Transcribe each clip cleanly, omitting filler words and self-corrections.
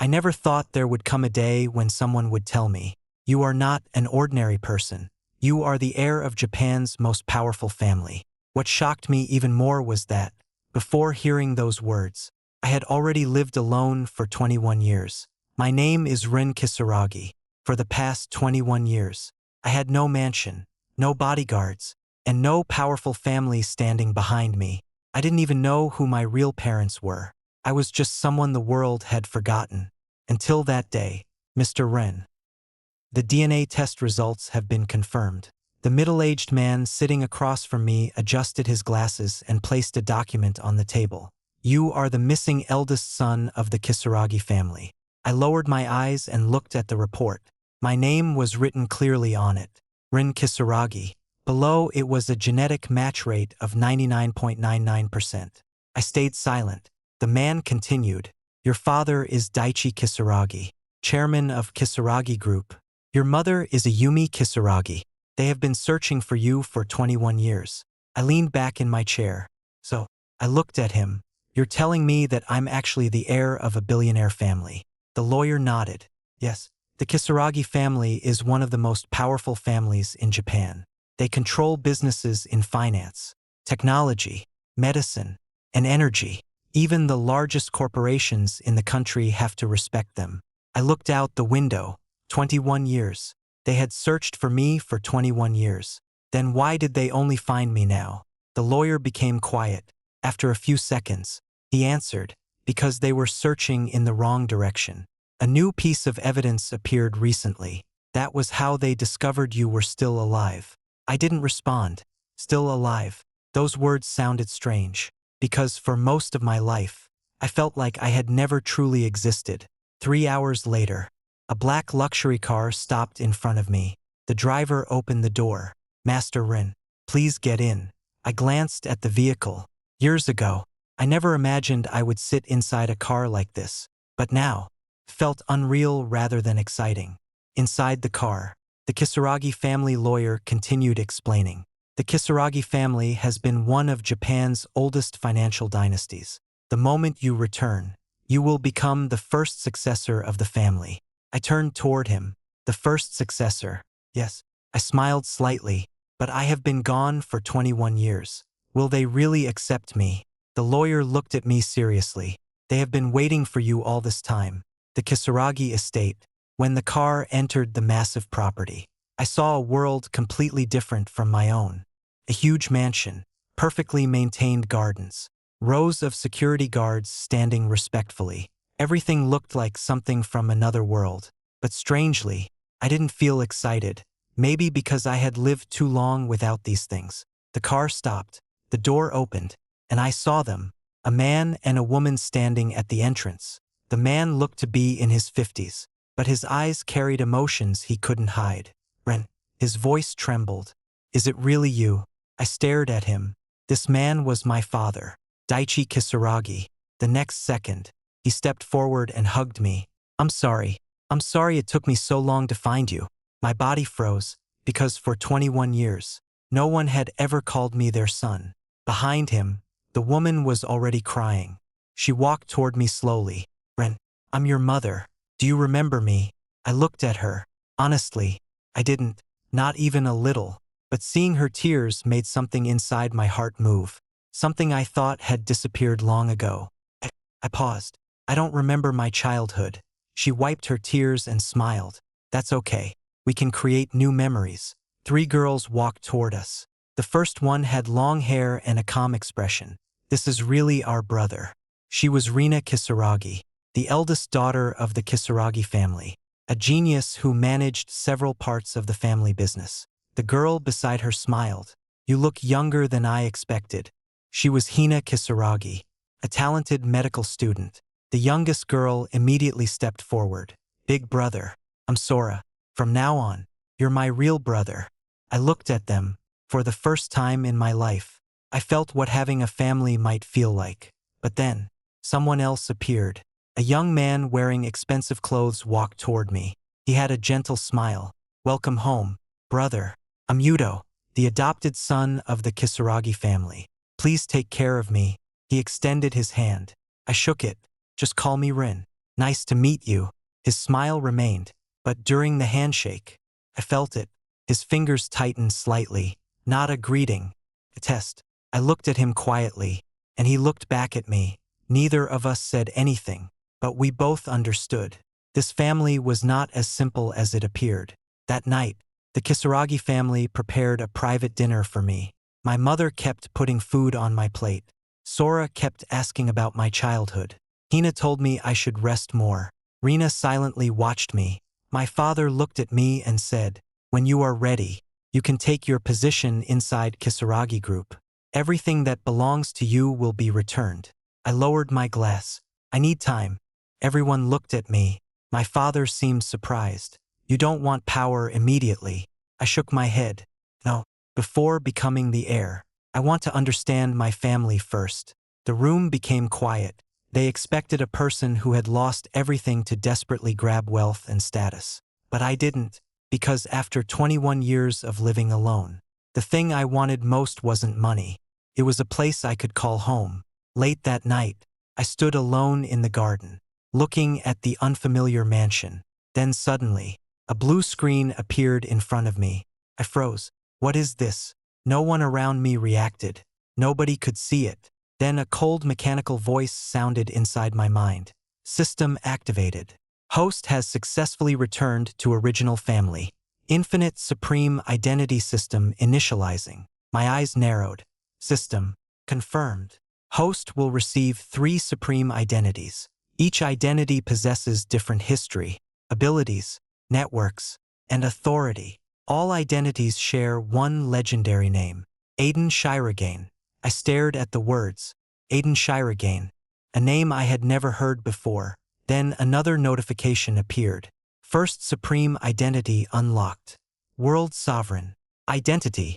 I never thought there would come a day when someone would tell me, "You are not an ordinary person. You are the heir of Japan's most powerful family." What shocked me even more was that, before hearing those words, I had already lived alone for 21 years. My name is Rin Kisaragi. For the past 21 years, I had no mansion, no bodyguards, and no powerful family standing behind me. I didn't even know who my real parents were. I was just someone the world had forgotten. Until that day, Mr. Ren. The DNA test results have been confirmed. The middle-aged man sitting across from me adjusted his glasses and placed a document on the table. "You are the missing eldest son of the Kisaragi family." I lowered my eyes and looked at the report. My name was written clearly on it, Rin Kisaragi. Below it was a genetic match rate of 99.99%. I stayed silent. The man continued, "Your father is Daichi Kisaragi, chairman of Kisaragi Group. Your mother is Ayumi Kisaragi. They have been searching for you for 21 years. I leaned back in my chair. "So," I looked at him, "you're telling me that I'm actually the heir of a billionaire family?" The lawyer nodded. "Yes, the Kisaragi family is one of the most powerful families in Japan. They control businesses in finance, technology, medicine, and energy. Even the largest corporations in the country have to respect them." I looked out the window. 21 years. They had searched for me for 21 years. Then why did they only find me now? The lawyer became quiet. After a few seconds, he answered, "Because they were searching in the wrong direction. A new piece of evidence appeared recently. That was how they discovered you were still alive." I didn't respond. Still alive. Those words sounded strange, because for most of my life, I felt like I had never truly existed. 3 hours later, a black luxury car stopped in front of me. The driver opened the door. "Master Rin, please get in." I glanced at the vehicle. Years ago, I never imagined I would sit inside a car like this, but now, felt unreal rather than exciting. Inside the car, the Kisaragi family lawyer continued explaining. "The Kisaragi family has been one of Japan's oldest financial dynasties. The moment you return, you will become the first successor of the family." I turned toward him. "The first successor?" "Yes." I smiled slightly. "But I have been gone for 21 years. Will they really accept me?" The lawyer looked at me seriously. "They have been waiting for you all this time." The Kisaragi estate. When the car entered the massive property, I saw a world completely different from my own. A huge mansion, perfectly maintained gardens, rows of security guards standing respectfully. Everything looked like something from another world. But strangely, I didn't feel excited. Maybe because I had lived too long without these things. The car stopped. The door opened, and I saw them, a man and a woman standing at the entrance. The man looked to be in his 50s, but his eyes carried emotions he couldn't hide. "Ren," his voice trembled. "Is it really you?" I stared at him. This man was my father, Daichi Kisaragi. The next second, he stepped forward and hugged me. I'm sorry it took me so long to find you." My body froze, because for 21 years, no one had ever called me their son. Behind him, the woman was already crying. She walked toward me slowly. "Ren, I'm your mother. Do you remember me?" I looked at her. Honestly, I didn't, not even a little. But seeing her tears made something inside my heart move. Something I thought had disappeared long ago. I paused. "I don't remember my childhood." She wiped her tears and smiled. "That's okay. We can create new memories." 3 girls walked toward us. The first one had long hair and a calm expression. "This is really our brother." She was Rina Kisaragi, the eldest daughter of the Kisaragi family, a genius who managed several parts of the family business. The girl beside her smiled. "You look younger than I expected." She was Hina Kisaragi, a talented medical student. The youngest girl immediately stepped forward. "Big brother, I'm Sora. From now on, you're my real brother." I looked at them. For the first time in my life, I felt what having a family might feel like. But then, someone else appeared. A young man wearing expensive clothes walked toward me. He had a gentle smile. "Welcome home, brother. I'm Yudo, the adopted son of the Kisaragi family. Please take care of me." He extended his hand. I shook it. "Just call me Rin." Nice to meet you. His smile remained, but during the handshake, I felt it. His fingers tightened slightly. Not a greeting. A test. I looked at him quietly, and he looked back at me. Neither of us said anything, but we both understood. This family was not as simple as it appeared. That night, the Kisaragi family prepared a private dinner for me. My mother kept putting food on my plate. Sora kept asking about my childhood. Hina told me I should rest more. Rina silently watched me. My father looked at me and said, "When you are ready, you can take your position inside Kisaragi Group. Everything that belongs to you will be returned." I lowered my glass. "I need time." Everyone looked at me. My father seemed surprised. "You don't want power immediately." I shook my head. "No, before becoming the heir. I want to understand my family first." The room became quiet. They expected a person who had lost everything to desperately grab wealth and status. But I didn't, because after 21 years of living alone, the thing I wanted most wasn't money. It was a place I could call home. Late that night, I stood alone in the garden, looking at the unfamiliar mansion. Then suddenly, a blue screen appeared in front of me. I froze. What is this? No one around me reacted. Nobody could see it. Then a cold mechanical voice sounded inside my mind. System activated. Host has successfully returned to original family. Infinite Supreme Identity System initializing. My eyes narrowed. System confirmed. Host will receive 3 supreme identities. Each identity possesses different history, abilities, networks, and authority. All identities share one legendary name, Aiden Shiragain. I stared at the words, Aiden Shiragain, a name I had never heard before. Then another notification appeared. First supreme identity unlocked. World Sovereign. Identity.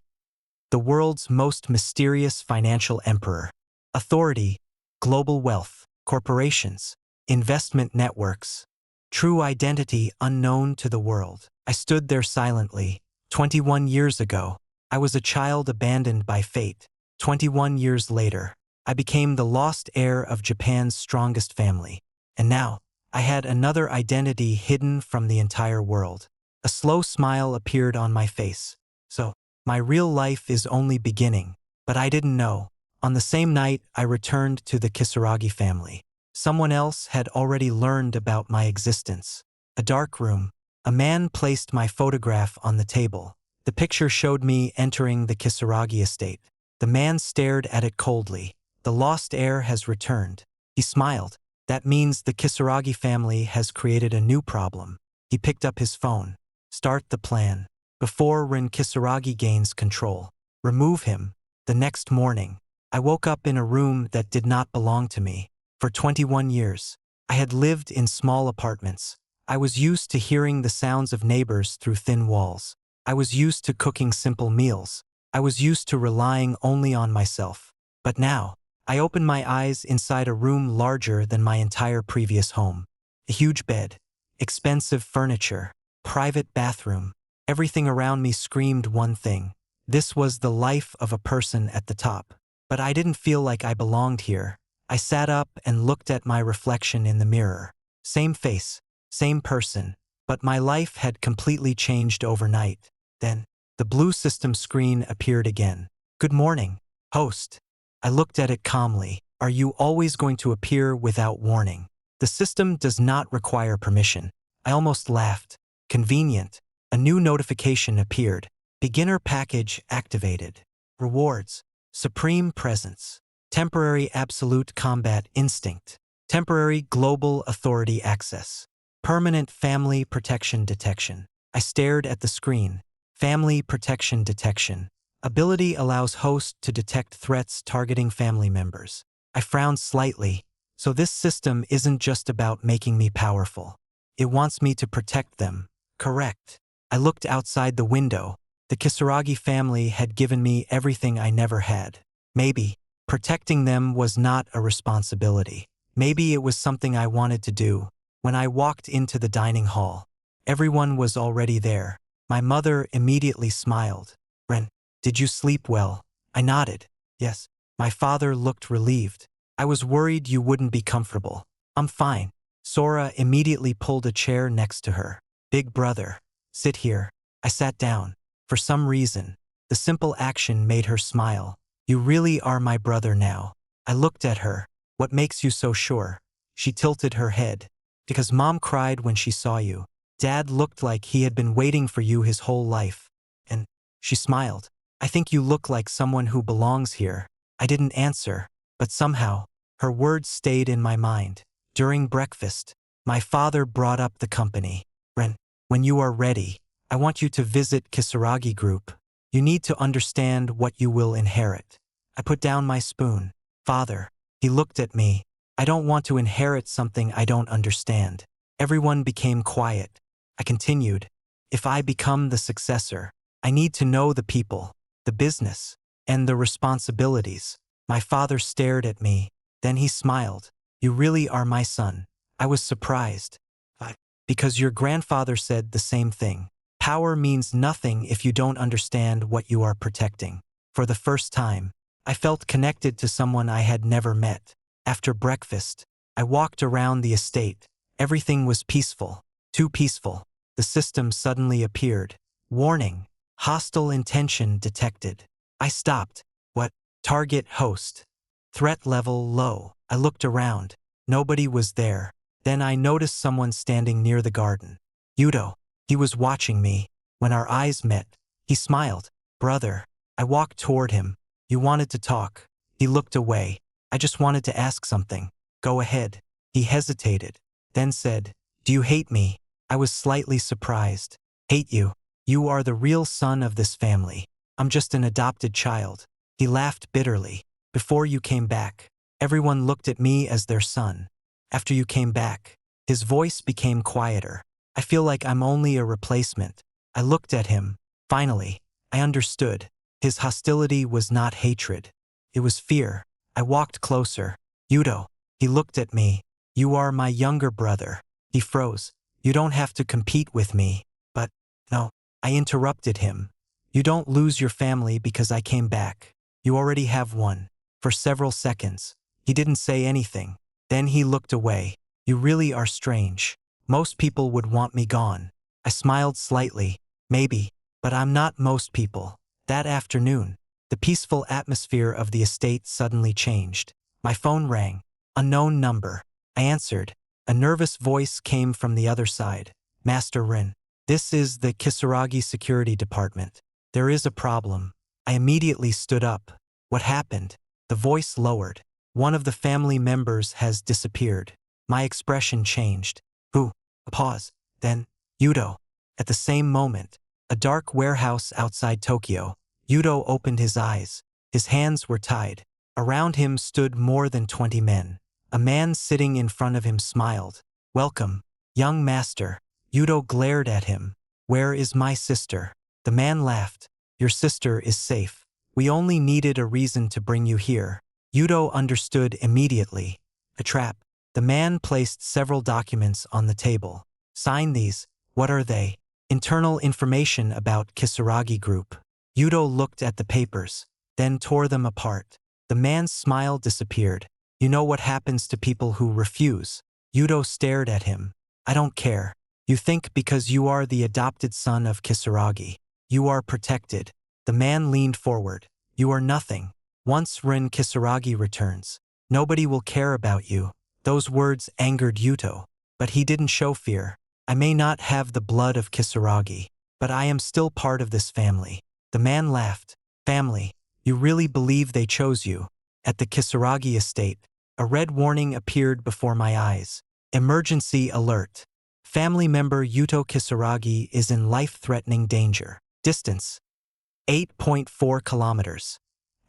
The world's most mysterious financial emperor. Authority. Global wealth. Corporations. Investment networks. True identity unknown to the world. I stood there silently. 21 years ago, I was a child abandoned by fate. 21 years later, I became the lost heir of Japan's strongest family. And now, I had another identity hidden from the entire world. A slow smile appeared on my face. So, my real life is only beginning. But I didn't know. On the same night, I returned to the Kisaragi family. Someone else had already learned about my existence. A dark room. A man placed my photograph on the table. The picture showed me entering the Kisaragi estate. The man stared at it coldly. The lost heir has returned. He smiled. That means the Kisaragi family has created a new problem. He picked up his phone. Start the plan. Before Rin Kisaragi gains control. Remove him. The next morning, I woke up in a room that did not belong to me. For 21 years, I had lived in small apartments. I was used to hearing the sounds of neighbors through thin walls. I was used to cooking simple meals. I was used to relying only on myself. But now, I opened my eyes inside a room larger than my entire previous home. A huge bed, expensive furniture, private bathroom. Everything around me screamed one thing. This was the life of a person at the top. But I didn't feel like I belonged here. I sat up and looked at my reflection in the mirror. Same face, same person, but my life had completely changed overnight. Then, the blue system screen appeared again. Good morning, host. I looked at it calmly. Are you always going to appear without warning? The system does not require permission. I almost laughed. Convenient. A new notification appeared. Beginner package activated. Rewards. Supreme presence. Temporary absolute combat instinct. Temporary global authority access. Permanent family protection detection. I stared at the screen. Family protection detection. Ability allows host to detect threats targeting family members. I frowned slightly. So this system isn't just about making me powerful. It wants me to protect them. Correct. I looked outside the window. The Kisaragi family had given me everything I never had. Maybe protecting them was not a responsibility. Maybe it was something I wanted to do. When I walked into the dining hall, everyone was already there. My mother immediately smiled. Ren, did you sleep well? I nodded. Yes. My father looked relieved. I was worried you wouldn't be comfortable. I'm fine. Sora immediately pulled a chair next to her. Big brother, sit here. I sat down. For some reason, the simple action made her smile. You really are my brother now. I looked at her. What makes you so sure? She tilted her head. Because Mom cried when she saw you. Dad looked like he had been waiting for you his whole life. And she smiled. I think you look like someone who belongs here. I didn't answer, but somehow, her words stayed in my mind. During breakfast, my father brought up the company. Ren, when you are ready, I want you to visit Kisaragi Group. You need to understand what you will inherit. I put down my spoon. Father, he looked at me. I don't want to inherit something I don't understand. Everyone became quiet. I continued. If I become the successor, I need to know the people, the business, and the responsibilities. My father stared at me. Then he smiled. You really are my son. I was surprised. Because your grandfather said the same thing. Power means nothing if you don't understand what you are protecting. For the first time, I felt connected to someone I had never met. After breakfast, I walked around the estate. Everything was peaceful. Too peaceful. The system suddenly appeared. Warning. Hostile intention detected. I stopped. What? Target host. Threat level low. I looked around. Nobody was there. Then I noticed someone standing near the garden. Yuto. He was watching me. When our eyes met, he smiled. Brother. I walked toward him. You wanted to talk. He looked away. I just wanted to ask something. Go ahead. He hesitated. Then said, do you hate me? I was slightly surprised. Hate you? You are the real son of this family. I'm just an adopted child. He laughed bitterly. Before you came back, everyone looked at me as their son. After you came back, his voice became quieter. I feel like I'm only a replacement. I looked at him. Finally, I understood. His hostility was not hatred. It was fear. I walked closer. Yuto. He looked at me. You are my younger brother. He froze. You don't have to compete with me. But, no. I interrupted him. You don't lose your family because I came back. You already have one. For several seconds, he didn't say anything. Then he looked away. You really are strange. Most people would want me gone. I smiled slightly. Maybe, but I'm not most people. That afternoon, the peaceful atmosphere of the estate suddenly changed. My phone rang. Unknown number. I answered. A nervous voice came from the other side. Master Rin. This is the Kisaragi Security Department. There is a problem. I immediately stood up. What happened? The voice lowered. One of the family members has disappeared. My expression changed. Who? A pause. Then, Yuto. At the same moment, a dark warehouse outside Tokyo. Yuto opened his eyes. His hands were tied. Around him stood more than 20 men. A man sitting in front of him smiled. Welcome, young master. Yuto glared at him. Where is my sister? The man laughed. Your sister is safe. We only needed a reason to bring you here. Yuto understood immediately. A trap. The man placed several documents on the table. Sign these. What are they? Internal information about Kisaragi Group. Yuto looked at the papers, then tore them apart. The man's smile disappeared. You know what happens to people who refuse? Yuto stared at him. I don't care. You think because you are the adopted son of Kisaragi, you are protected. The man leaned forward. You are nothing. Once Rin Kisaragi returns, nobody will care about you. Those words angered Yuto, but he didn't show fear. I may not have the blood of Kisaragi, but I am still part of this family. The man laughed. Family, you really believe they chose you? At the Kisaragi estate, a red warning appeared before my eyes. Emergency alert. Family member Yuto Kisaragi is in life-threatening danger. Distance: 8.4 kilometers.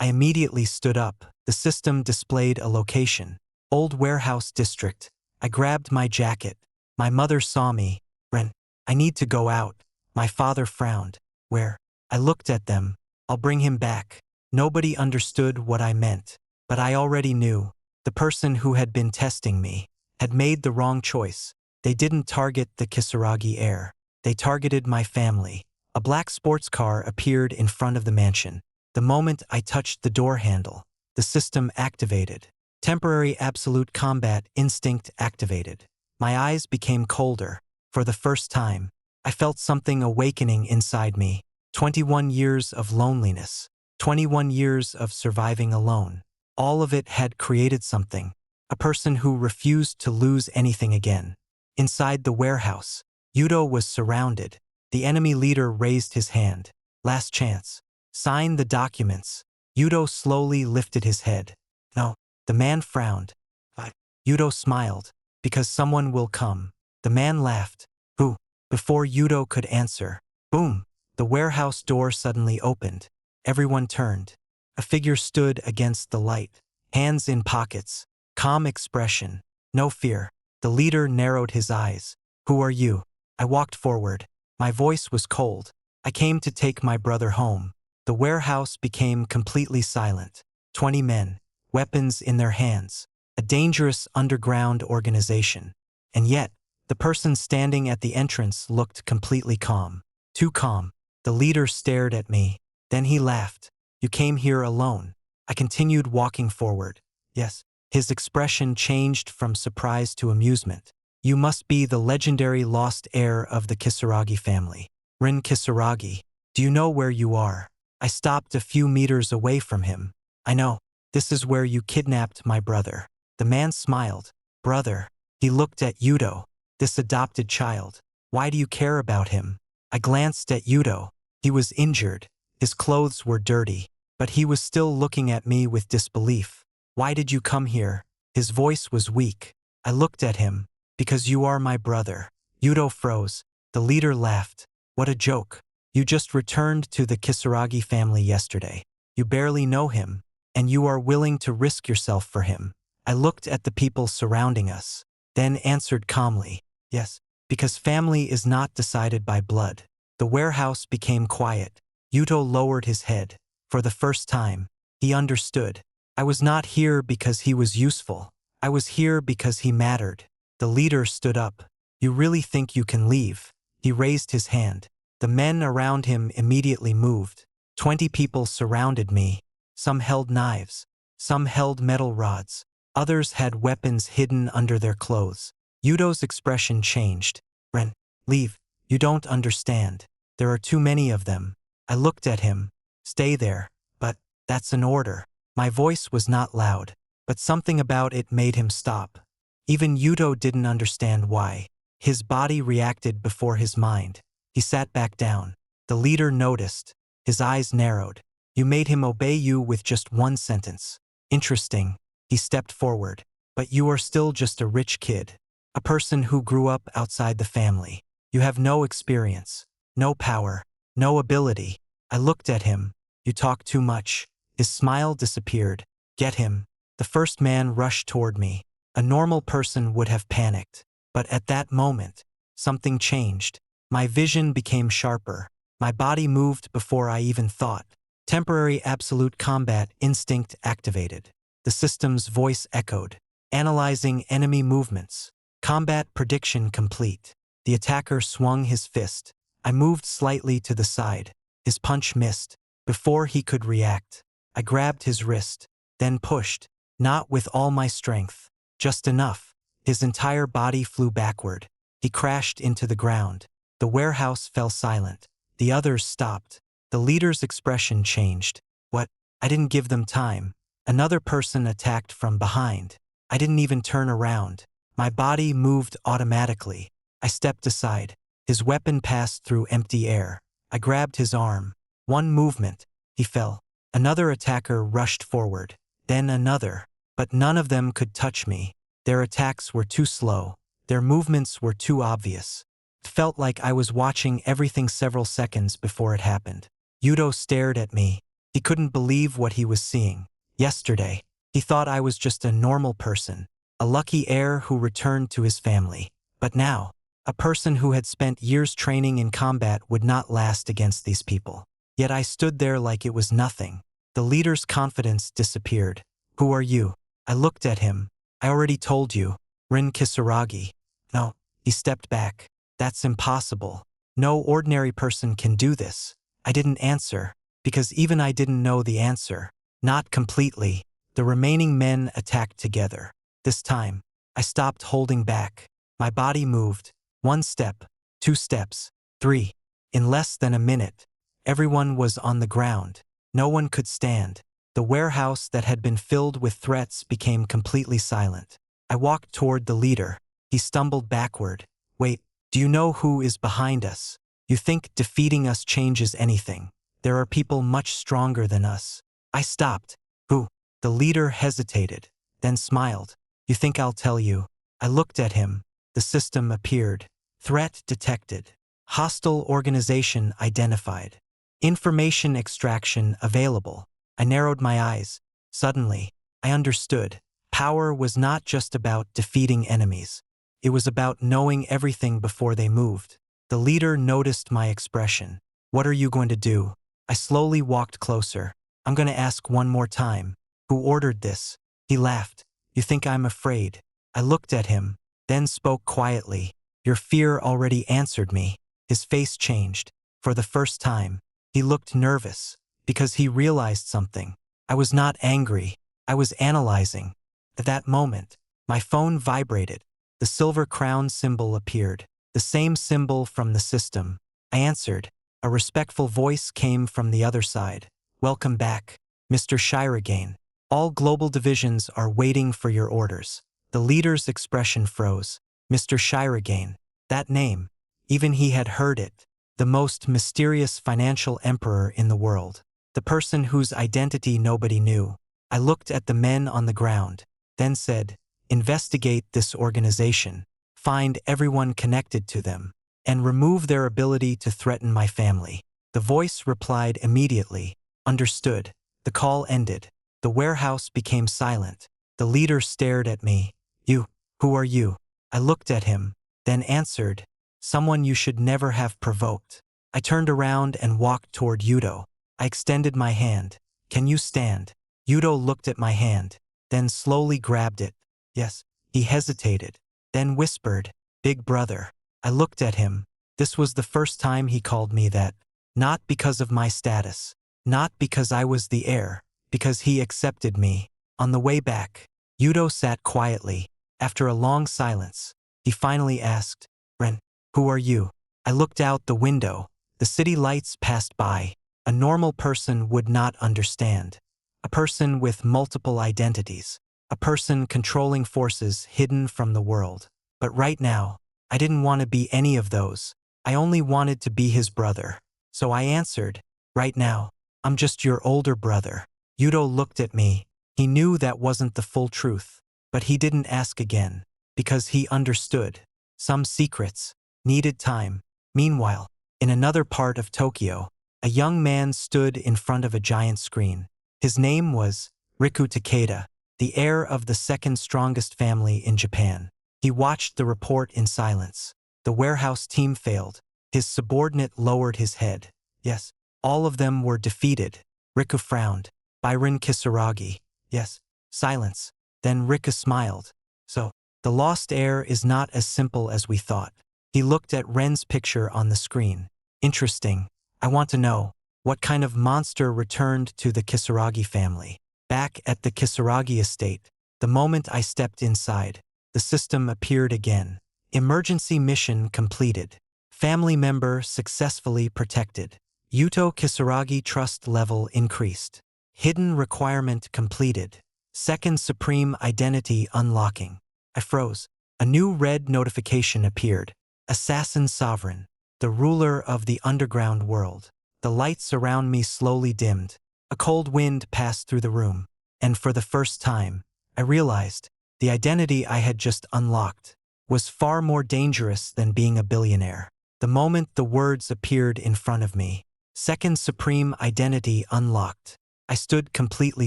I immediately stood up. The system displayed a location. Old warehouse district. I grabbed my jacket. My mother saw me. Ren, I need to go out. My father frowned. Where? I looked at them. I'll bring him back. Nobody understood what I meant, but I already knew. The person who had been testing me had made the wrong choice. They didn't target the Kisaragi heir. They targeted my family. A black sports car appeared in front of the mansion. The moment I touched the door handle, the system activated. Temporary absolute combat instinct activated. My eyes became colder. For the first time, I felt something awakening inside me. 21 years of loneliness. 21 years of surviving alone. All of it had created something. A person who refused to lose anything again. Inside the warehouse, Yuto was surrounded. The enemy leader raised his hand. Last chance. Sign the documents. Yuto slowly lifted his head. No. The man frowned. But Yuto smiled. Because someone will come. The man laughed. Who? Before Yuto could answer. Boom! The warehouse door suddenly opened. Everyone turned. A figure stood against the light. Hands in pockets. Calm expression. No fear. The leader narrowed his eyes. Who are you? I walked forward. My voice was cold. I came to take my brother home. The warehouse became completely silent. 20 men. Weapons in their hands. A dangerous underground organization. And yet, the person standing at the entrance looked completely calm. Too calm. The leader stared at me. Then he laughed. You came here alone. I continued walking forward. Yes. His expression changed from surprise to amusement. You must be the legendary lost heir of the Kisaragi family. Rin Kisaragi. Do you know where you are? I stopped a few meters away from him. I know. This is where you kidnapped my brother. The man smiled. Brother. He looked at Yuto. This adopted child. Why do you care about him? I glanced at Yuto. He was injured. His clothes were dirty. But he was still looking at me with disbelief. Why did you come here? His voice was weak. I looked at him. Because you are my brother. Yuto froze. The leader laughed. What a joke. You just returned to the Kisaragi family yesterday. You barely know him. And you are willing to risk yourself for him. I looked at the people surrounding us. Then answered calmly. Yes. Because family is not decided by blood. The warehouse became quiet. Yuto lowered his head. For the first time, he understood. I was not here because he was useful. I was here because he mattered. The leader stood up. You really think you can leave? He raised his hand. The men around him immediately moved. 20 people surrounded me. Some held knives. Some held metal rods. Others had weapons hidden under their clothes. Yuto's expression changed. Ren, leave. You don't understand. There are too many of them. I looked at him. Stay there. But that's an order. My voice was not loud. But something about it made him stop. Even Yuto didn't understand why. His body reacted before his mind. He sat back down. The leader noticed. His eyes narrowed. You made him obey you with just one sentence. Interesting. He stepped forward. But you are still just a rich kid. A person who grew up outside the family. You have no experience. No power. No ability. I looked at him. You talk too much. His smile disappeared. Get him. The first man rushed toward me. A normal person would have panicked. But at that moment, something changed. My vision became sharper. My body moved before I even thought. Temporary absolute combat instinct activated. The system's voice echoed. Analyzing enemy movements. Combat prediction complete. The attacker swung his fist. I moved slightly to the side. His punch missed. Before he could react, I grabbed his wrist, then pushed. Not with all my strength. Just enough. His entire body flew backward. He crashed into the ground. The warehouse fell silent. The others stopped. The leader's expression changed. What? I didn't give them time. Another person attacked from behind. I didn't even turn around. My body moved automatically. I stepped aside. His weapon passed through empty air. I grabbed his arm. One movement. He fell. Another attacker rushed forward. Then another. But none of them could touch me. Their attacks were too slow. Their movements were too obvious. It felt like I was watching everything several seconds before it happened. Yuto stared at me. He couldn't believe what he was seeing. Yesterday, he thought I was just a normal person, a lucky heir who returned to his family. But now, a person who had spent years training in combat would not last against these people. Yet I stood there like it was nothing. The leader's confidence disappeared. Who are you? I looked at him. I already told you. Rin Kisaragi. No. He stepped back. That's impossible. No ordinary person can do this. I didn't answer, because even I didn't know the answer. Not completely. The remaining men attacked together. This time, I stopped holding back. My body moved. 1 step, 2 steps, 3. In less than a minute, everyone was on the ground. No one could stand. The warehouse that had been filled with threats became completely silent. I walked toward the leader. He stumbled backward. Wait, do you know who is behind us? You think defeating us changes anything? There are people much stronger than us. I stopped. Who? The leader hesitated, then smiled. You think I'll tell you? I looked at him. The system appeared. Threat detected. Hostile organization identified. Information extraction available. I narrowed my eyes. Suddenly, I understood. Power was not just about defeating enemies. It was about knowing everything before they moved. The leader noticed my expression. What are you going to do? I slowly walked closer. I'm going to ask one more time. Who ordered this? He laughed. You think I'm afraid? I looked at him, then spoke quietly. Your fear already answered me. His face changed. For the first time, he looked nervous, because he realized something. I was not angry. I was analyzing. At that moment, my phone vibrated. The silver crown symbol appeared. The same symbol from the system. I answered. A respectful voice came from the other side. Welcome back, Mr. Shiragain. All global divisions are waiting for your orders. The leader's expression froze. Mr. Shiragain. That name. Even he had heard it. The most mysterious financial emperor in the world. The person whose identity nobody knew. I looked at the men on the ground, then said, investigate this organization, find everyone connected to them, and remove their ability to threaten my family. The voice replied immediately, understood. The call ended. The warehouse became silent. The leader stared at me. You, who are you? I looked at him, then answered, someone you should never have provoked. I turned around and walked toward Yudo. I extended my hand. Can you stand? Yudo looked at my hand, then slowly grabbed it. Yes. He hesitated, then whispered, Big brother. I looked at him. This was the first time he called me that. Not because of my status. Not because I was the heir. Because he accepted me. On the way back, Yudo sat quietly. After a long silence, he finally asked, Ren, who are you? I looked out the window. The city lights passed by. A normal person would not understand. A person with multiple identities. A person controlling forces hidden from the world. But right now, I didn't want to be any of those. I only wanted to be his brother. So I answered, right now, I'm just your older brother. Yudo looked at me. He knew that wasn't the full truth. But he didn't ask again. Because he understood. Some secrets needed time. Meanwhile, in another part of Tokyo, a young man stood in front of a giant screen. His name was Riku Takeda, the heir of the second strongest family in Japan. He watched the report in silence. The warehouse team failed. His subordinate lowered his head. Yes, all of them were defeated. Riku frowned. Byron Kisaragi. Yes, silence. Then Riku smiled. So, the lost heir is not as simple as we thought. He looked at Ren's picture on the screen. Interesting. I want to know, what kind of monster returned to the Kisaragi family? Back at the Kisaragi estate, the moment I stepped inside, the system appeared again. Emergency mission completed. Family member successfully protected. Yuto Kisaragi trust level increased. Hidden requirement completed. Second supreme identity unlocking. I froze. A new red notification appeared. Assassin Sovereign, the ruler of the underground world. The lights around me slowly dimmed. A cold wind passed through the room. And for the first time, I realized the identity I had just unlocked was far more dangerous than being a billionaire. The moment the words appeared in front of me, second supreme identity unlocked, I stood completely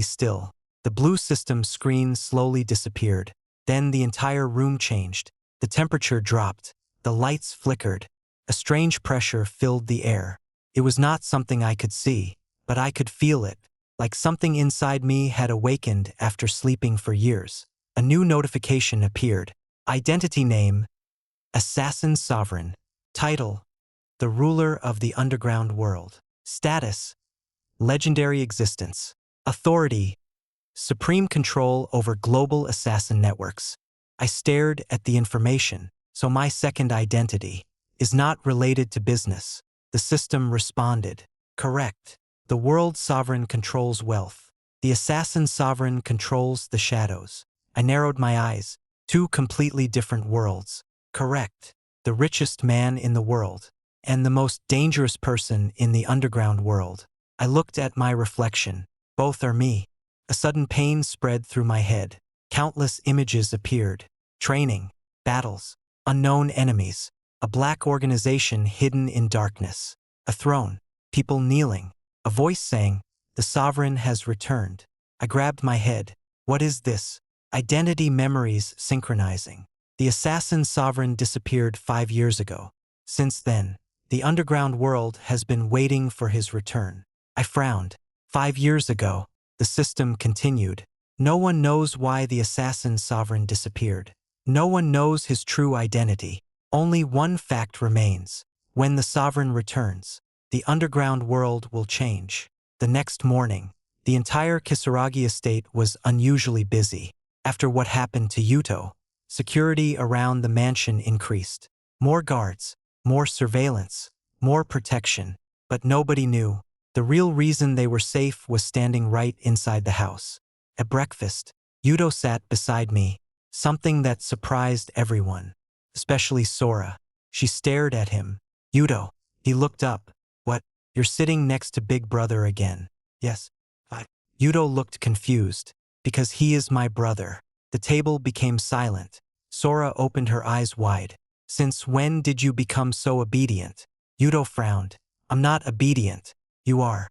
still. The blue system screen slowly disappeared. Then the entire room changed. The temperature dropped. The lights flickered. A strange pressure filled the air. It was not something I could see, but I could feel it, like something inside me had awakened after sleeping for years. A new notification appeared. Identity name, Assassin Sovereign. Title, The Ruler of the Underground World. Status, Legendary Existence. Authority, Supreme control over global assassin networks. I stared at the information. So my second identity is not related to business. The system responded. Correct. The world sovereign controls wealth. The assassin sovereign controls the shadows. I narrowed my eyes. Two completely different worlds. Correct. The richest man in the world and the most dangerous person in the underground world. I looked at my reflection. Both are me. A sudden pain spread through my head. Countless images appeared. Training, battles, unknown enemies, a black organization hidden in darkness, a throne, people kneeling, a voice saying, "The sovereign has returned." I grabbed my head. What is this? Identity memories synchronizing. The assassin sovereign disappeared 5 years ago. Since then, the underground world has been waiting for his return. I frowned. 5 years ago, the system continued. No one knows why the assassin sovereign disappeared. No one knows his true identity. Only one fact remains. When the sovereign returns, the underground world will change. The next morning, the entire Kisaragi estate was unusually busy. After what happened to Yuto, security around the mansion increased. More guards, more surveillance, more protection. But nobody knew. The real reason they were safe was standing right inside the house. At breakfast, Yuto sat beside me, something that surprised everyone, especially Sora. She stared at him. Yuto. He looked up. What? You're sitting next to Big Brother again. Yes. Yuto looked confused. Because he is my brother. The table became silent. Sora opened her eyes wide. Since when did you become so obedient? Yuto frowned. I'm not obedient. You are.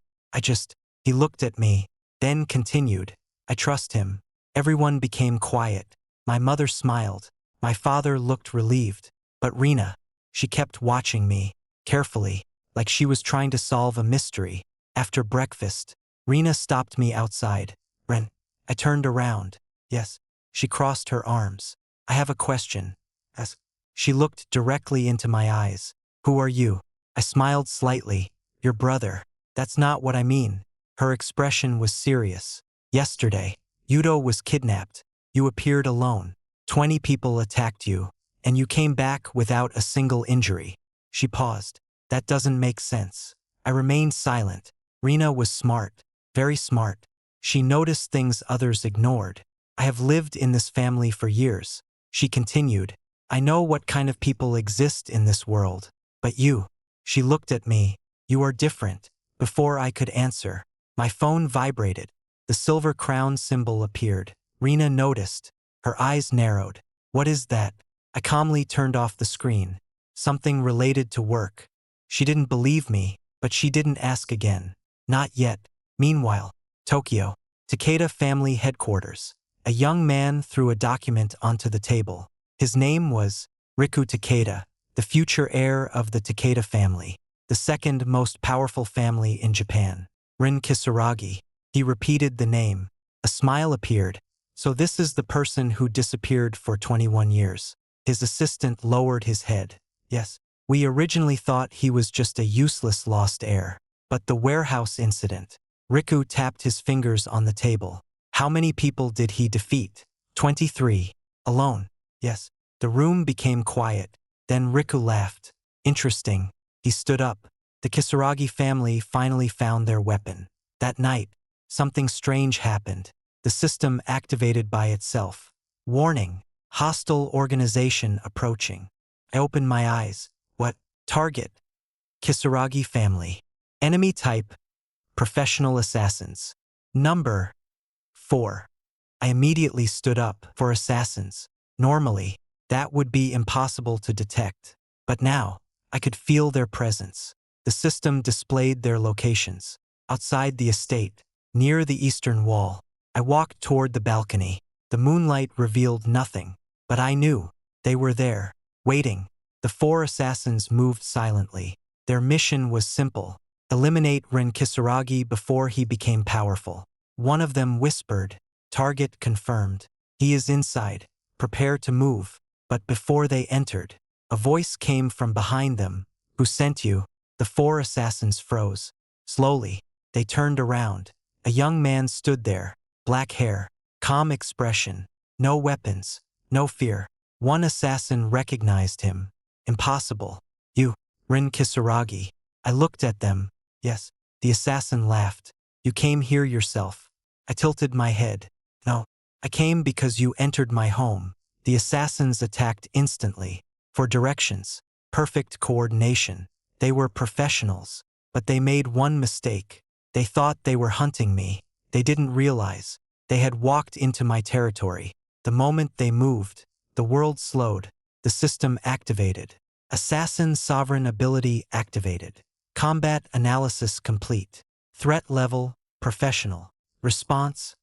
He looked at me, then continued. I trust him. Everyone became quiet. My mother smiled. My father looked relieved. But Rena, she kept watching me, carefully, like she was trying to solve a mystery. After breakfast, Rena stopped me outside. Ren. I turned around. Yes. She crossed her arms. I have a question. Ask. She looked directly into my eyes. Who are you? I smiled slightly. Your brother. That's not what I mean. Her expression was serious. Yesterday, Yuto was kidnapped. You appeared alone. 20 people attacked you, and you came back without a single injury. She paused. That doesn't make sense. I remained silent. Rena was smart. Very smart. She noticed things others ignored. I have lived in this family for years. She continued. I know what kind of people exist in this world. But you. She looked at me. You are different. Before I could answer, my phone vibrated. The silver crown symbol appeared. Rena noticed. Her eyes narrowed. What is that? I calmly turned off the screen. Something related to work. She didn't believe me, but she didn't ask again. Not yet. Meanwhile, Tokyo, Takeda family headquarters. A young man threw a document onto the table. His name was Riku Takeda, the future heir of the Takeda family, the second most powerful family in Japan. Rin Kisaragi. He repeated the name. A smile appeared. So this is the person who disappeared for 21 years. His assistant lowered his head. Yes. We originally thought he was just a useless lost heir. But the warehouse incident. Riku tapped his fingers on the table. How many people did he defeat? 23. Alone. Yes. The room became quiet. Then Riku laughed. Interesting. He stood up. The Kisaragi family finally found their weapon. That night, something strange happened. The system activated by itself. Warning. Hostile organization approaching. I opened my eyes. What? Target. Kisaragi family. Enemy type. Professional assassins. Number 4. I immediately stood up. For assassins. Normally, that would be impossible to detect. But now, I could feel their presence. The system displayed their locations. Outside the estate, near the eastern wall. I walked toward the balcony. The moonlight revealed nothing. But I knew. They were there. Waiting. The 4 assassins moved silently. Their mission was simple. Eliminate Ren Kisaragi before he became powerful. One of them whispered. Target confirmed. He is inside. Prepare to move. But before they entered, a voice came from behind them. Who sent you? The 4 assassins froze. Slowly, they turned around. A young man stood there. Black hair. Calm expression. No weapons. No fear. One assassin recognized him. Impossible. You, Rin Kisaragi. I looked at them. Yes. The assassin laughed. You came here yourself. I tilted my head. No. I came because you entered my home. The assassins attacked instantly. For directions. Perfect coordination. They were professionals. But they made one mistake. They thought they were hunting me. They didn't realize. They had walked into my territory. The moment they moved, the world slowed. The system activated. Assassin sovereign ability activated. Combat analysis complete. Threat level, professional. Response,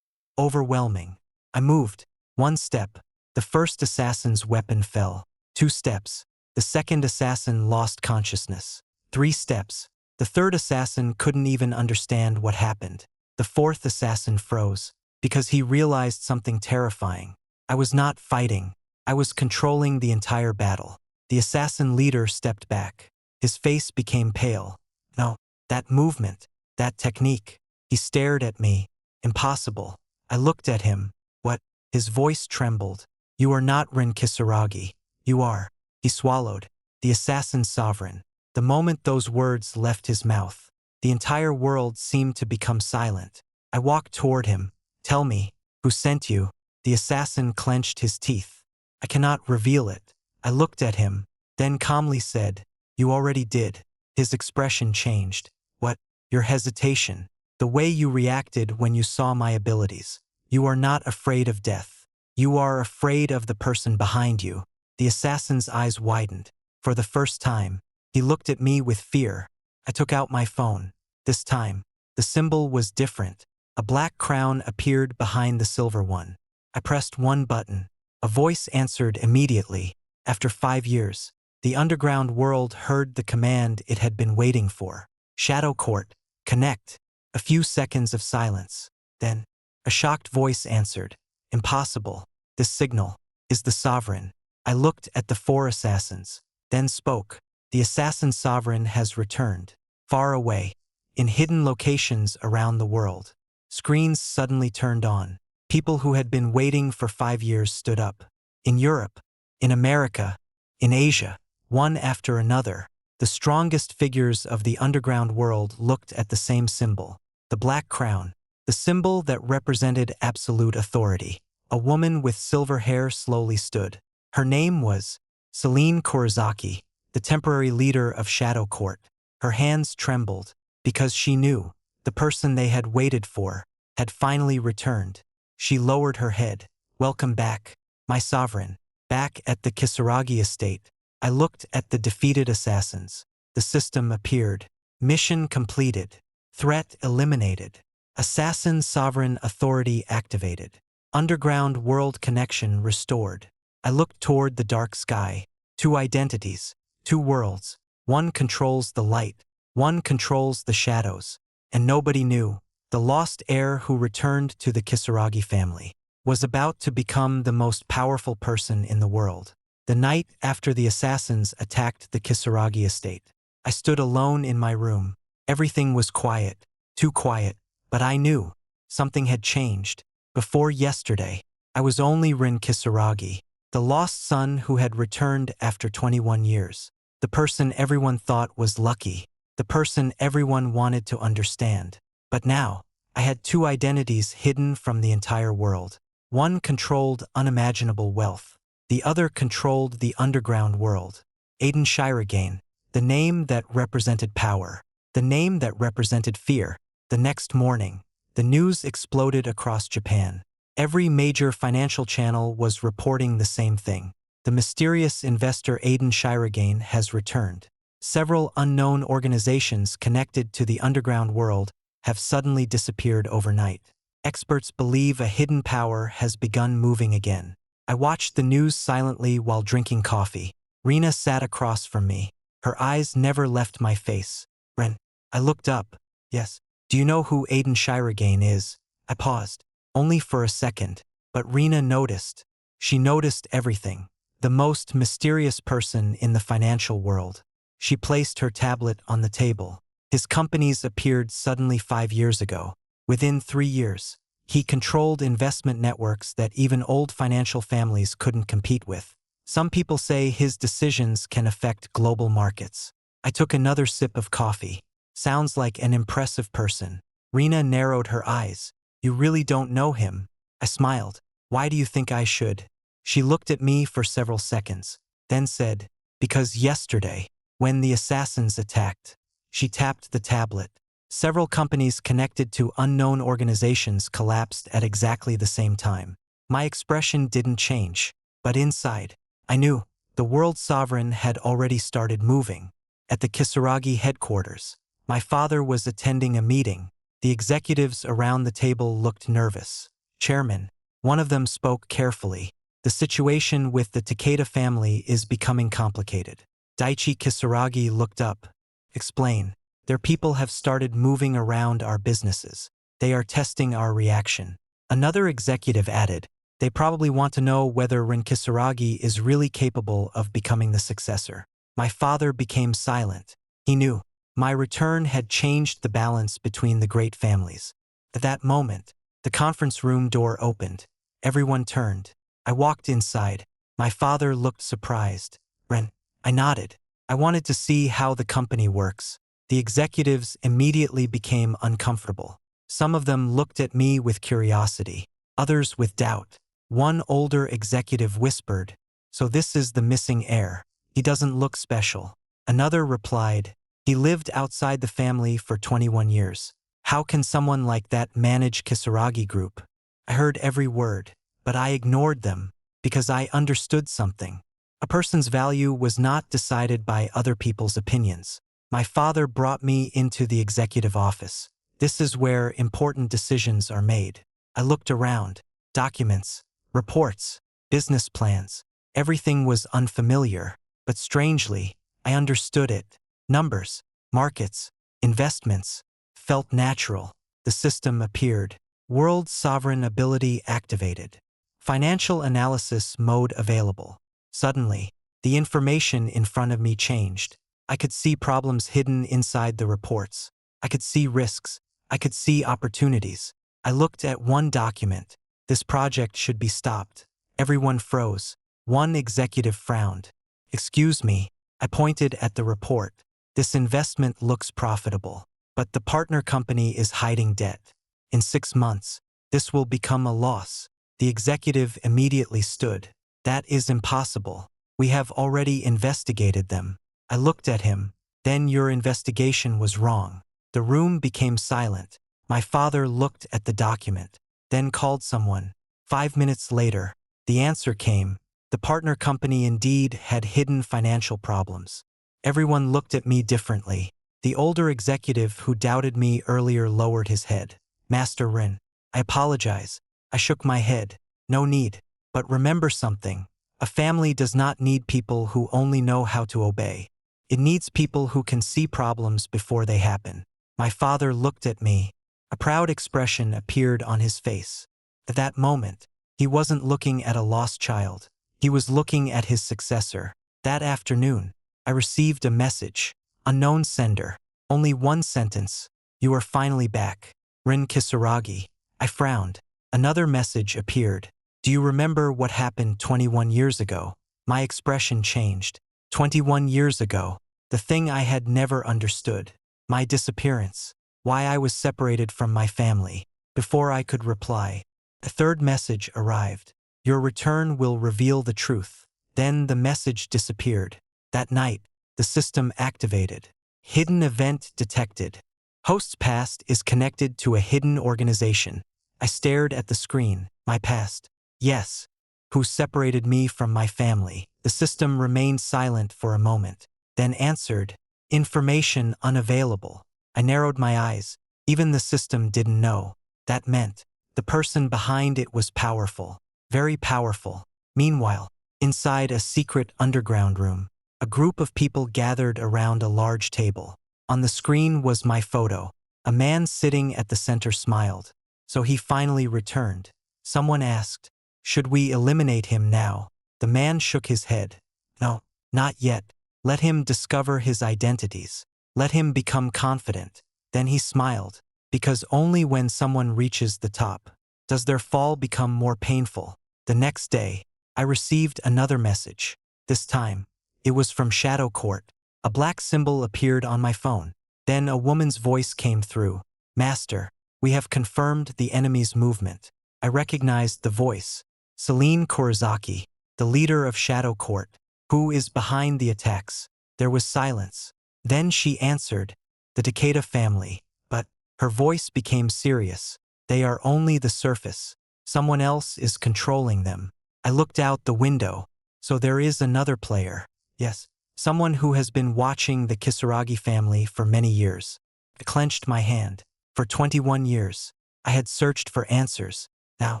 overwhelming. I moved. 1 step. The first assassin's weapon fell. 2 steps. The second assassin lost consciousness. 3 steps. The third assassin couldn't even understand what happened. The fourth assassin froze, because he realized something terrifying. I was not fighting. I was controlling the entire battle. The assassin leader stepped back. His face became pale. No, that movement, that technique. He stared at me. Impossible. I looked at him. What? His voice trembled. You are not Rin Kisaragi. You are. He swallowed. The assassin sovereign. The moment those words left his mouth, the entire world seemed to become silent. I walked toward him. Tell me, who sent you? The assassin clenched his teeth. I cannot reveal it. I looked at him, then calmly said, You already did. His expression changed. What? Your hesitation. The way you reacted when you saw my abilities. You are not afraid of death. You are afraid of the person behind you. The assassin's eyes widened. For the first time, he looked at me with fear. I took out my phone. This time, the symbol was different. A black crown appeared behind the silver one. I pressed one button. A voice answered immediately. After 5 years, the underground world heard the command it had been waiting for. Shadow Court, connect. A few seconds of silence. Then, a shocked voice answered. Impossible. This signal is the sovereign. I looked at the 4 assassins, then spoke. The assassin sovereign has returned. Far away, in hidden locations around the world. Screens suddenly turned on. People who had been waiting for 5 years stood up. In Europe, in America, in Asia, one after another, the strongest figures of the underground world looked at the same symbol. The black crown, the symbol that represented absolute authority. A woman with silver hair slowly stood. Her name was Celine Kurizaki, the temporary leader of Shadow Court. Her hands trembled, because she knew the person they had waited for had finally returned. She lowered her head. Welcome back, my sovereign. Back at the Kisaragi estate, I looked at the defeated assassins. The system appeared. Mission completed. Threat eliminated. Assassin sovereign authority activated. Underground world connection restored. I looked toward the dark sky. 2 identities. 2 worlds. One controls the light. One controls the shadows. And nobody knew. The lost heir who returned to the Kisaragi family was about to become the most powerful person in the world. The night after the assassins attacked the Kisaragi estate, I stood alone in my room. Everything was quiet, too quiet, but I knew something had changed. Before yesterday, I was only Rin Kisaragi, the lost son who had returned after 21 years. The person everyone thought was lucky, the person everyone wanted to understand. But now, I had 2 identities hidden from the entire world. One controlled unimaginable wealth. The other controlled the underground world. Aiden Shiragain, the name that represented power. The name that represented fear. The next morning, the news exploded across Japan. Every major financial channel was reporting the same thing. The mysterious investor Aiden Shiragain has returned. Several unknown organizations connected to the underground world have suddenly disappeared overnight. Experts believe a hidden power has begun moving again. I watched the news silently while drinking coffee. Rena sat across from me. Her eyes never left my face. Ren. I looked up. Yes. Do you know who Aiden Shiragain is? I paused. Only for a second. But Rena noticed. She noticed everything. The most mysterious person in the financial world. She placed her tablet on the table. His companies appeared suddenly 5 years ago. Within 3 years, he controlled investment networks that even old financial families couldn't compete with. Some people say his decisions can affect global markets. I took another sip of coffee. Sounds like an impressive person. Rena narrowed her eyes. You really don't know him. I smiled. Why do you think I should? She looked at me for several seconds, then said, because yesterday, when the assassins attacked, she tapped the tablet. Several companies connected to unknown organizations collapsed at exactly the same time. My expression didn't change, but inside, I knew the world sovereign had already started moving. At the Kisaragi headquarters, my father was attending a meeting. The executives around the table looked nervous. Chairman, one of them spoke carefully. The situation with the Takeda family is becoming complicated. Daichi Kisaragi looked up. Explain. Their people have started moving around our businesses. They are testing our reaction. Another executive added, they probably want to know whether Rin Kisaragi is really capable of becoming the successor. My father became silent. He knew. My return had changed the balance between the great families. At that moment, the conference room door opened. Everyone turned. I walked inside. My father looked surprised. Ren, I nodded. I wanted to see how the company works. The executives immediately became uncomfortable. Some of them looked at me with curiosity, others with doubt. One older executive whispered, so this is the missing heir. He doesn't look special. Another replied, he lived outside the family for 21 years. How can someone like that manage Kisaragi Group? I heard every word, but I ignored them because I understood something. A person's value was not decided by other people's opinions. My father brought me into the executive office. This is where important decisions are made. I looked around. Documents, reports, business plans. Everything was unfamiliar, but strangely, I understood it. Numbers, markets, investments, felt natural. The system appeared. World sovereign ability activated. Financial analysis mode available. Suddenly, the information in front of me changed. I could see problems hidden inside the reports. I could see risks. I could see opportunities. I looked at one document. This project should be stopped. Everyone froze. One executive frowned. Excuse me. I pointed at the report. This investment looks profitable, but the partner company is hiding debt. In 6 months, this will become a loss. The executive immediately stood. That is impossible. We have already investigated them. I looked at him. Then your investigation was wrong. The room became silent. My father looked at the document, then called someone. 5 minutes later, the answer came. The partner company indeed had hidden financial problems. Everyone looked at me differently. The older executive who doubted me earlier lowered his head. Master Rin, I apologize. I shook my head. No need. But remember something. A family does not need people who only know how to obey. It needs people who can see problems before they happen. My father looked at me. A proud expression appeared on his face. At that moment, he wasn't looking at a lost child. He was looking at his successor. That afternoon, I received a message. Unknown sender. Only one sentence. You are finally back. Rin Kisaragi. I frowned. Another message appeared. Do you remember what happened 21 years ago? My expression changed. 21 years ago. The thing I had never understood. My disappearance. Why I was separated from my family. Before I could reply, a third message arrived. Your return will reveal the truth. Then the message disappeared. That night, the system activated. Hidden event detected. Host's past is connected to a hidden organization. I stared at the screen. My past. Yes. Who separated me from my family? The system remained silent for a moment, then answered, information unavailable. I narrowed my eyes. Even the system didn't know. That meant the person behind it was powerful. Very powerful. Meanwhile, inside a secret underground room, a group of people gathered around a large table. On the screen was my photo. A man sitting at the center smiled. So he finally returned. Someone asked, should we eliminate him now? The man shook his head. No, not yet. Let him discover his identities. Let him become confident. Then he smiled, because only when someone reaches the top does their fall become more painful. The next day, I received another message. This time, it was from Shadow Court. A black symbol appeared on my phone. Then a woman's voice came through. Master, we have confirmed the enemy's movement. I recognized the voice. Celine Korizaki, the leader of Shadow Court. Who is behind the attacks? There was silence. Then she answered, the Takeda family. But her voice became serious. They are only the surface. Someone else is controlling them. I looked out the window. So there is another player. Yes, someone who has been watching the Kisaragi family for many years. I clenched my hand. For 21 years, I had searched for answers. Now,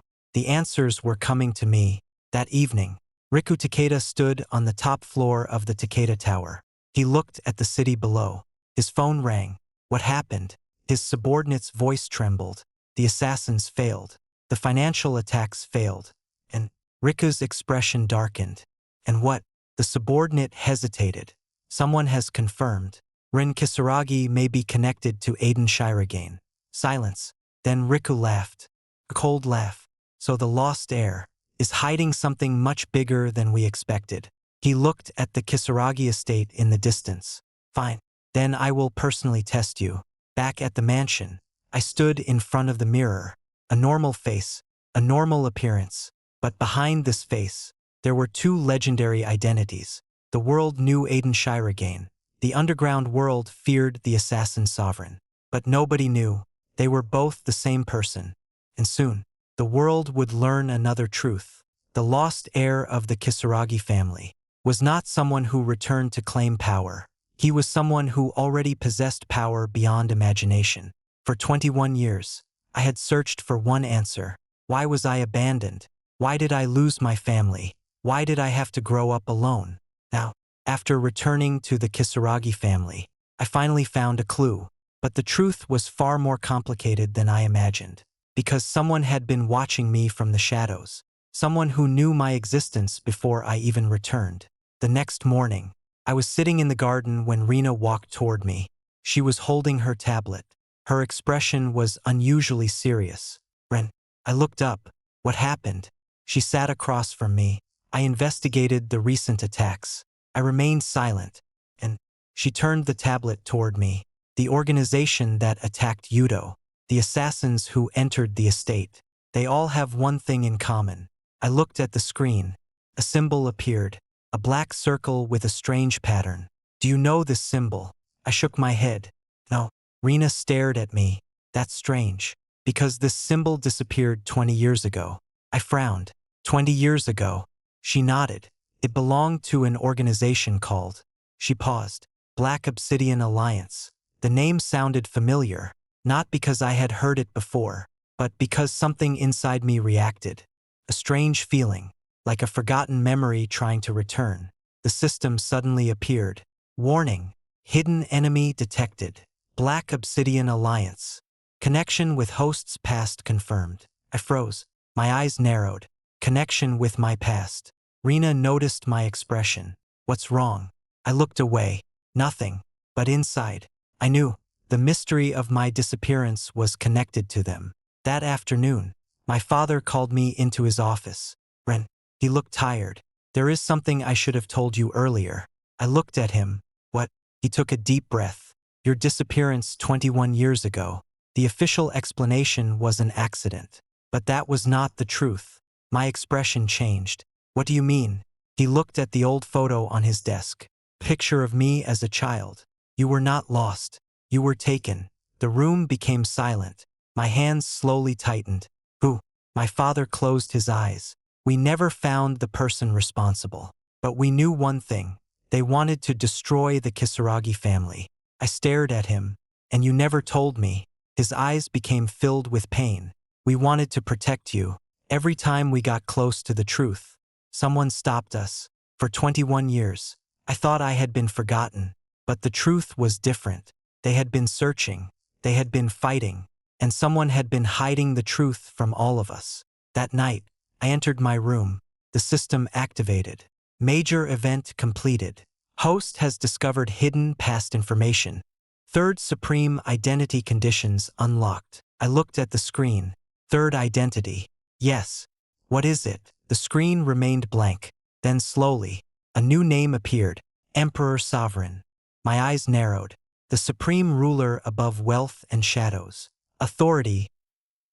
the answers were coming to me. That evening, Riku Takeda stood on the top floor of the Takeda Tower. He looked at the city below. His phone rang. What happened? His subordinate's voice trembled. The assassins failed. The financial attacks failed. And Riku's expression darkened. And what? The subordinate hesitated. Someone has confirmed. Rin Kisaragi may be connected to Aiden Shirogane. Silence. Then Riku laughed. A cold laugh. So the lost heir is hiding something much bigger than we expected. He looked at the Kisaragi estate in the distance. Fine. Then I will personally test you. Back at the mansion, I stood in front of the mirror. A normal face, a normal appearance. But behind this face, there were two legendary identities. The world knew Aiden Shirogane. The underground world feared the assassin sovereign. But nobody knew. They were both the same person. And soon, the world would learn another truth. The lost heir of the Kisaragi family was not someone who returned to claim power. He was someone who already possessed power beyond imagination. For 21 years, I had searched for one answer. Why was I abandoned? Why did I lose my family? Why did I have to grow up alone? Now, after returning to the Kisaragi family, I finally found a clue. But the truth was far more complicated than I imagined. Because someone had been watching me from the shadows. Someone who knew my existence before I even returned. The next morning, I was sitting in the garden when Rina walked toward me. She was holding her tablet. Her expression was unusually serious. Ren, I looked up. What happened? She sat across from me. I investigated the recent attacks. I remained silent. And she turned the tablet toward me. The organization that attacked Yudo. The assassins who entered the estate. They all have one thing in common. I looked at the screen. A symbol appeared. A black circle with a strange pattern. Do you know this symbol? I shook my head. No. Rina stared at me. That's strange. Because this symbol disappeared 20 years ago. I frowned. 20 years ago. She nodded. It belonged to an organization called. She paused. Black Obsidian Alliance. The name sounded familiar. Not because I had heard it before, but because something inside me reacted. A strange feeling. Like a forgotten memory trying to return. The system suddenly appeared. Warning. Hidden enemy detected. Black Obsidian Alliance. Connection with hosts past confirmed. I froze. My eyes narrowed. Connection with my past. Rina noticed my expression. What's wrong? I looked away. Nothing. But inside, I knew. The mystery of my disappearance was connected to them. That afternoon, my father called me into his office. Ren. He looked tired. There is something I should have told you earlier. I looked at him. What? He took a deep breath. Your disappearance 21 years ago. The official explanation was an accident. But that was not the truth. My expression changed. What do you mean? He looked at the old photo on his desk. Picture of me as a child. You were not lost. You were taken. The room became silent. My hands slowly tightened. Who? My father closed his eyes. We never found the person responsible. But we knew one thing. They wanted to destroy the Kisaragi family. I stared at him. And you never told me. His eyes became filled with pain. We wanted to protect you. Every time we got close to the truth, someone stopped us. For 21 years, I thought I had been forgotten. But the truth was different. They had been searching. They had been fighting. And someone had been hiding the truth from all of us. That night, I entered my room. The system activated. Major event completed. Host has discovered hidden past information. Third supreme identity conditions unlocked. I looked at the screen. Third identity. Yes. What is it? The screen remained blank. Then slowly, a new name appeared, Emperor Sovereign. My eyes narrowed. The supreme ruler above wealth and shadows. Authority,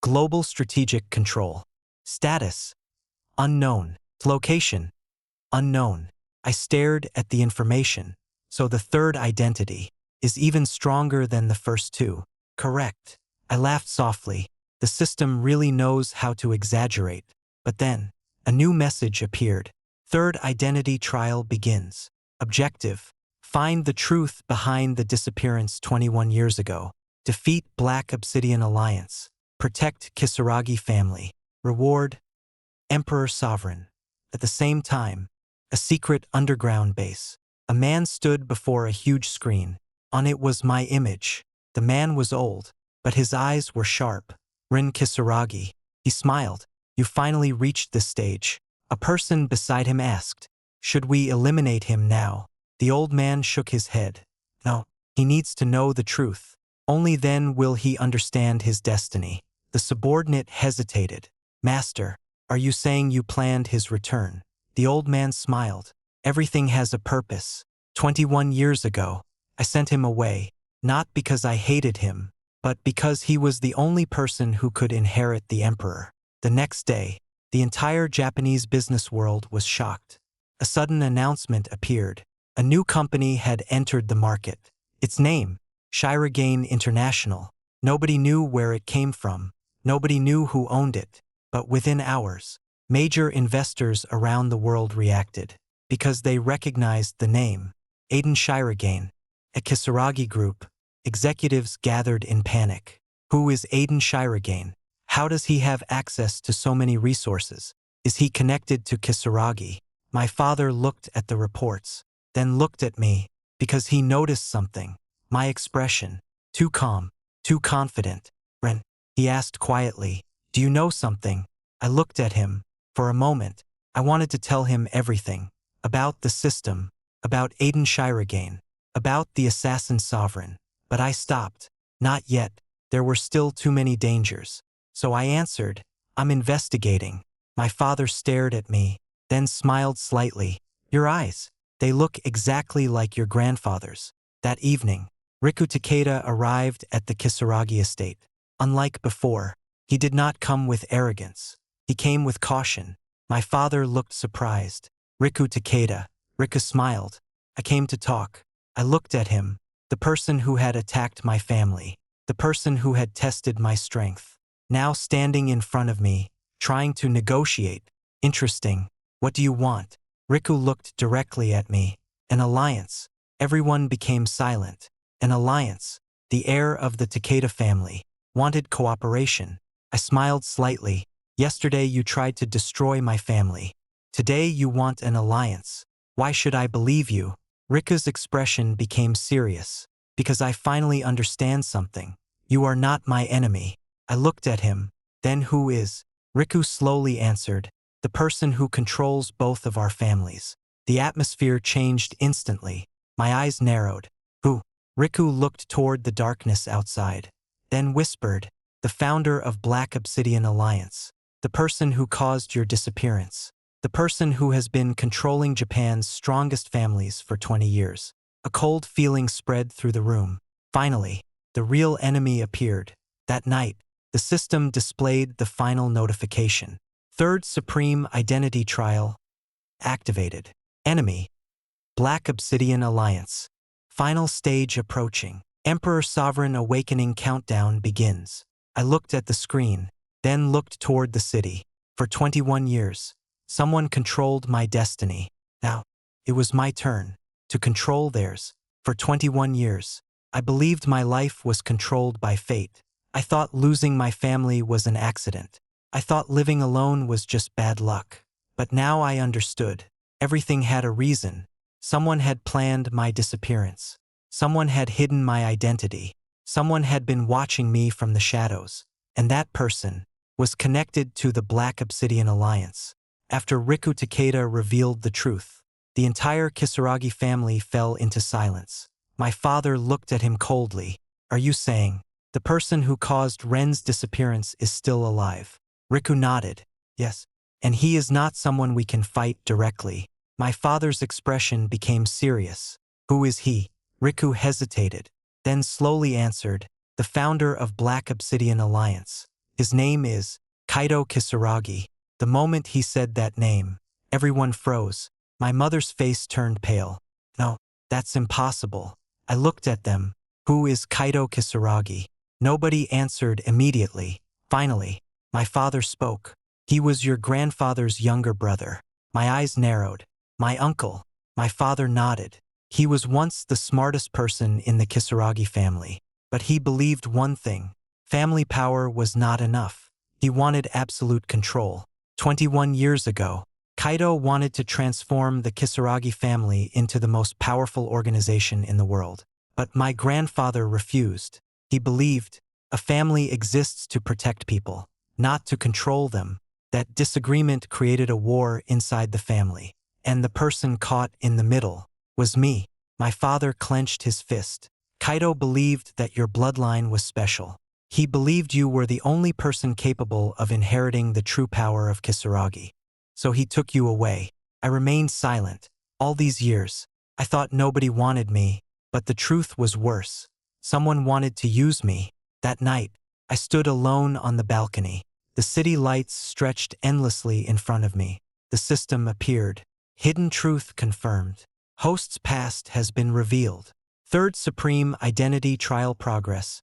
global strategic control. Status, unknown. Location, unknown. I stared at the information. So the third identity is even stronger than the first two. Correct. I laughed softly. The system really knows how to exaggerate. But then, a new message appeared. Third identity trial begins. Objective: find the truth behind the disappearance 21 years ago. Defeat Black Obsidian Alliance. Protect Kisaragi family. Reward: Emperor Sovereign. At the same time, a secret underground base. A man stood before a huge screen. On it was my image. The man was old, but his eyes were sharp. Rin Kisaragi. He smiled. You finally reached this stage. A person beside him asked, should we eliminate him now? The old man shook his head. No, he needs to know the truth. Only then will he understand his destiny. The subordinate hesitated. Master, are you saying you planned his return? The old man smiled. Everything has a purpose. 21 years ago, I sent him away, not because I hated him, but because he was the only person who could inherit the emperor. The next day, the entire Japanese business world was shocked. A sudden announcement appeared. A new company had entered the market. Its name, Shirogane International. Nobody knew where it came from. Nobody knew who owned it. But within hours, major investors around the world reacted because they recognized the name. Aiden Shirogane, a Kisaragi group. Executives gathered in panic. Who is Aiden Shirogane? How does he have access to so many resources? Is he connected to Kisaragi? My father looked at the reports, then looked at me, because he noticed something. My expression. Too calm, too confident. Ren, he asked quietly, do you know something? I looked at him. For a moment, I wanted to tell him everything. About the system, about Aiden Shirogane, about the assassin sovereign. But I stopped. Not yet. There were still too many dangers. So I answered, I'm investigating. My father stared at me, then smiled slightly. Your eyes, they look exactly like your grandfather's. That evening, Riku Takeda arrived at the Kisaragi estate. Unlike before, he did not come with arrogance. He came with caution. My father looked surprised. Riku Takeda. Riku smiled. I came to talk. I looked at him. The person who had attacked my family. The person who had tested my strength. Now standing in front of me, trying to negotiate. Interesting. What do you want? Riku looked directly at me. An alliance. Everyone became silent. An alliance. The heir of the Takeda family wanted cooperation. I smiled slightly. Yesterday you tried to destroy my family. Today you want an alliance. Why should I believe you? Riku's expression became serious. Because I finally understand something. You are not my enemy. I looked at him. Then who is? Riku slowly answered. The person who controls both of our families. The atmosphere changed instantly. My eyes narrowed. Who? Riku looked toward the darkness outside. Then whispered. The founder of Black Obsidian Alliance. The person who caused your disappearance. The person who has been controlling Japan's strongest families for 20 years. A cold feeling spread through the room. Finally, the real enemy appeared. That night, the system displayed the final notification. Third Supreme Identity Trial activated. Enemy: Black Obsidian Alliance. Final stage approaching. Emperor Sovereign Awakening countdown begins. I looked at the screen, then looked toward the city. For 21 years, someone controlled my destiny. Now, it was my turn to control theirs. For 21 years, I believed my life was controlled by fate. I thought losing my family was an accident. I thought living alone was just bad luck. But now I understood. Everything had a reason. Someone had planned my disappearance. Someone had hidden my identity. Someone had been watching me from the shadows. And that person was connected to the Black Obsidian Alliance. After Riku Takeda revealed the truth, the entire Kisaragi family fell into silence. My father looked at him coldly. Are you saying the person who caused Ren's disappearance is still alive? Riku nodded. Yes. and he is not someone we can fight directly. My father's expression became serious. Who is he? Riku hesitated, then slowly answered, the founder of Black Obsidian Alliance. His name is Kaido Kisaragi. The moment he said that name, everyone froze. My mother's face turned pale. No, that's impossible. I looked at them. Who is Kaido Kisaragi? Nobody answered immediately. Finally, my father spoke. He was your grandfather's younger brother. My eyes narrowed. My uncle. My father nodded. He was once the smartest person in the Kisaragi family. But he believed one thing. Family power was not enough. He wanted absolute control. 21 years ago, Kaido wanted to transform the Kisaragi family into the most powerful organization in the world. But my grandfather refused. He believed a family exists to protect people, not to control them. That disagreement created a war inside the family. And the person caught in the middle was me. My father clenched his fist. Kaido believed that your bloodline was special. He believed you were the only person capable of inheriting the true power of Kisaragi. So he took you away. I remained silent. All these years, I thought nobody wanted me, but the truth was worse. Someone wanted to use me. That night, I stood alone on the balcony. The city lights stretched endlessly in front of me. The system appeared. Hidden truth confirmed. Host's past has been revealed. Third Supreme Identity Trial Progress.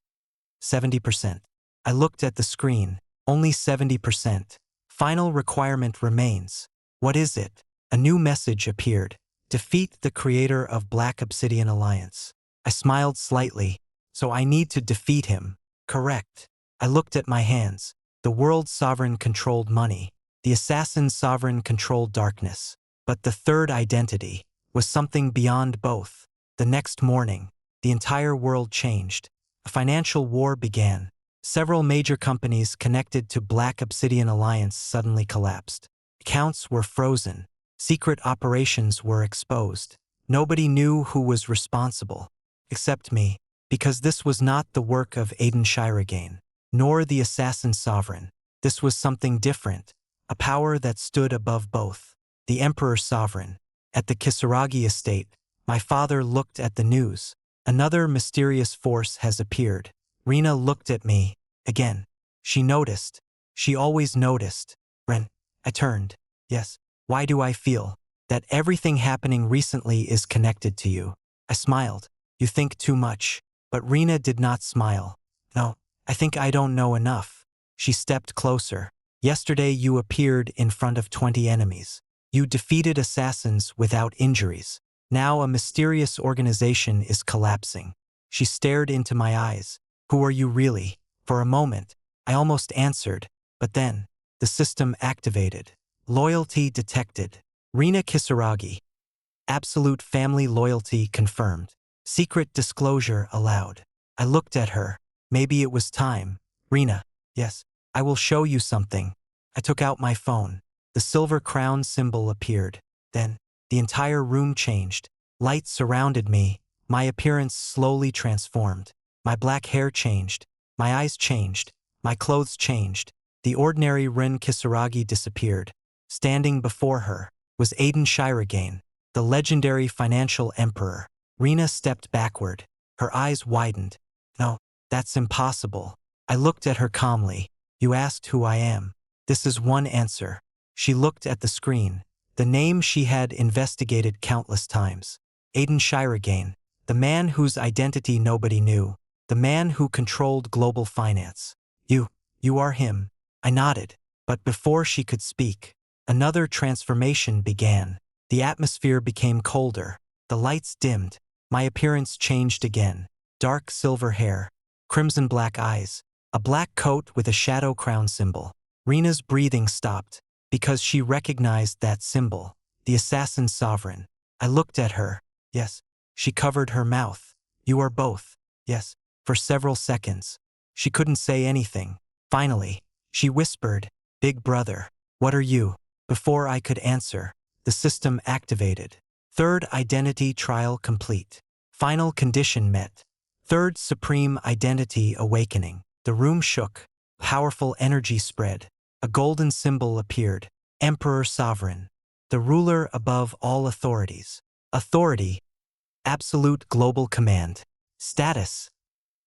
70%. I looked at the screen. Only 70%. Final requirement remains. What is it? A new message appeared. Defeat the creator of Black Obsidian Alliance. I smiled slightly. So I need to defeat him. Correct. I looked at my hands. The world sovereign controlled money. The assassin sovereign controlled darkness. But the third identity was something beyond both. The next morning, the entire world changed. A financial war began. Several major companies connected to Black Obsidian Alliance suddenly collapsed. Accounts were frozen. Secret operations were exposed. Nobody knew who was responsible, except me, because this was not the work of Aiden Shirogane, nor the assassin sovereign. This was something different, a power that stood above both. The Emperor Sovereign. At the Kisaragi estate, my father looked at the news. Another mysterious force has appeared. Rina looked at me. Again. She noticed. She always noticed. Ren. I turned. Yes. Why do I feel that everything happening recently is connected to you? I smiled. You think too much. But Rina did not smile. No, I think I don't know enough. She stepped closer. Yesterday you appeared in front of 20 enemies. You defeated assassins without injuries. Now a mysterious organization is collapsing. She stared into my eyes. Who are you really? For a moment, I almost answered, but then, the system activated. Loyalty detected. Rina Kisaragi. Absolute family loyalty confirmed. Secret disclosure allowed. I looked at her. Maybe it was time. Rina. Yes, I will show you something. I took out my phone. The silver crown symbol appeared. Then, the entire room changed. Light surrounded me. My appearance slowly transformed. My black hair changed. My eyes changed. My clothes changed. The ordinary Ren Kisaragi disappeared. Standing before her was Aiden Shirogane, the legendary financial emperor. Rina stepped backward. Her eyes widened. No, that's impossible. I looked at her calmly. You asked who I am. This is one answer. She looked at the screen. The name she had investigated countless times. Aiden Shirogane, the man whose identity nobody knew. The man who controlled global finance. You are him. I nodded. But before she could speak, another transformation began. The atmosphere became colder. The lights dimmed. My appearance changed again. Dark silver hair. Crimson black eyes. A black coat with a shadow crown symbol. Rina's breathing stopped. Because she recognized that symbol. The assassin sovereign. I looked at her. Yes. She covered her mouth. You are both. Yes. For several seconds. She couldn't say anything. Finally, she whispered, Big brother, what are you? Before I could answer, the system activated. Third identity trial complete. Final condition met. Third supreme identity awakening. The room shook. Powerful energy spread. A golden symbol appeared. Emperor sovereign. The ruler above all authorities. Authority. Absolute global command. Status.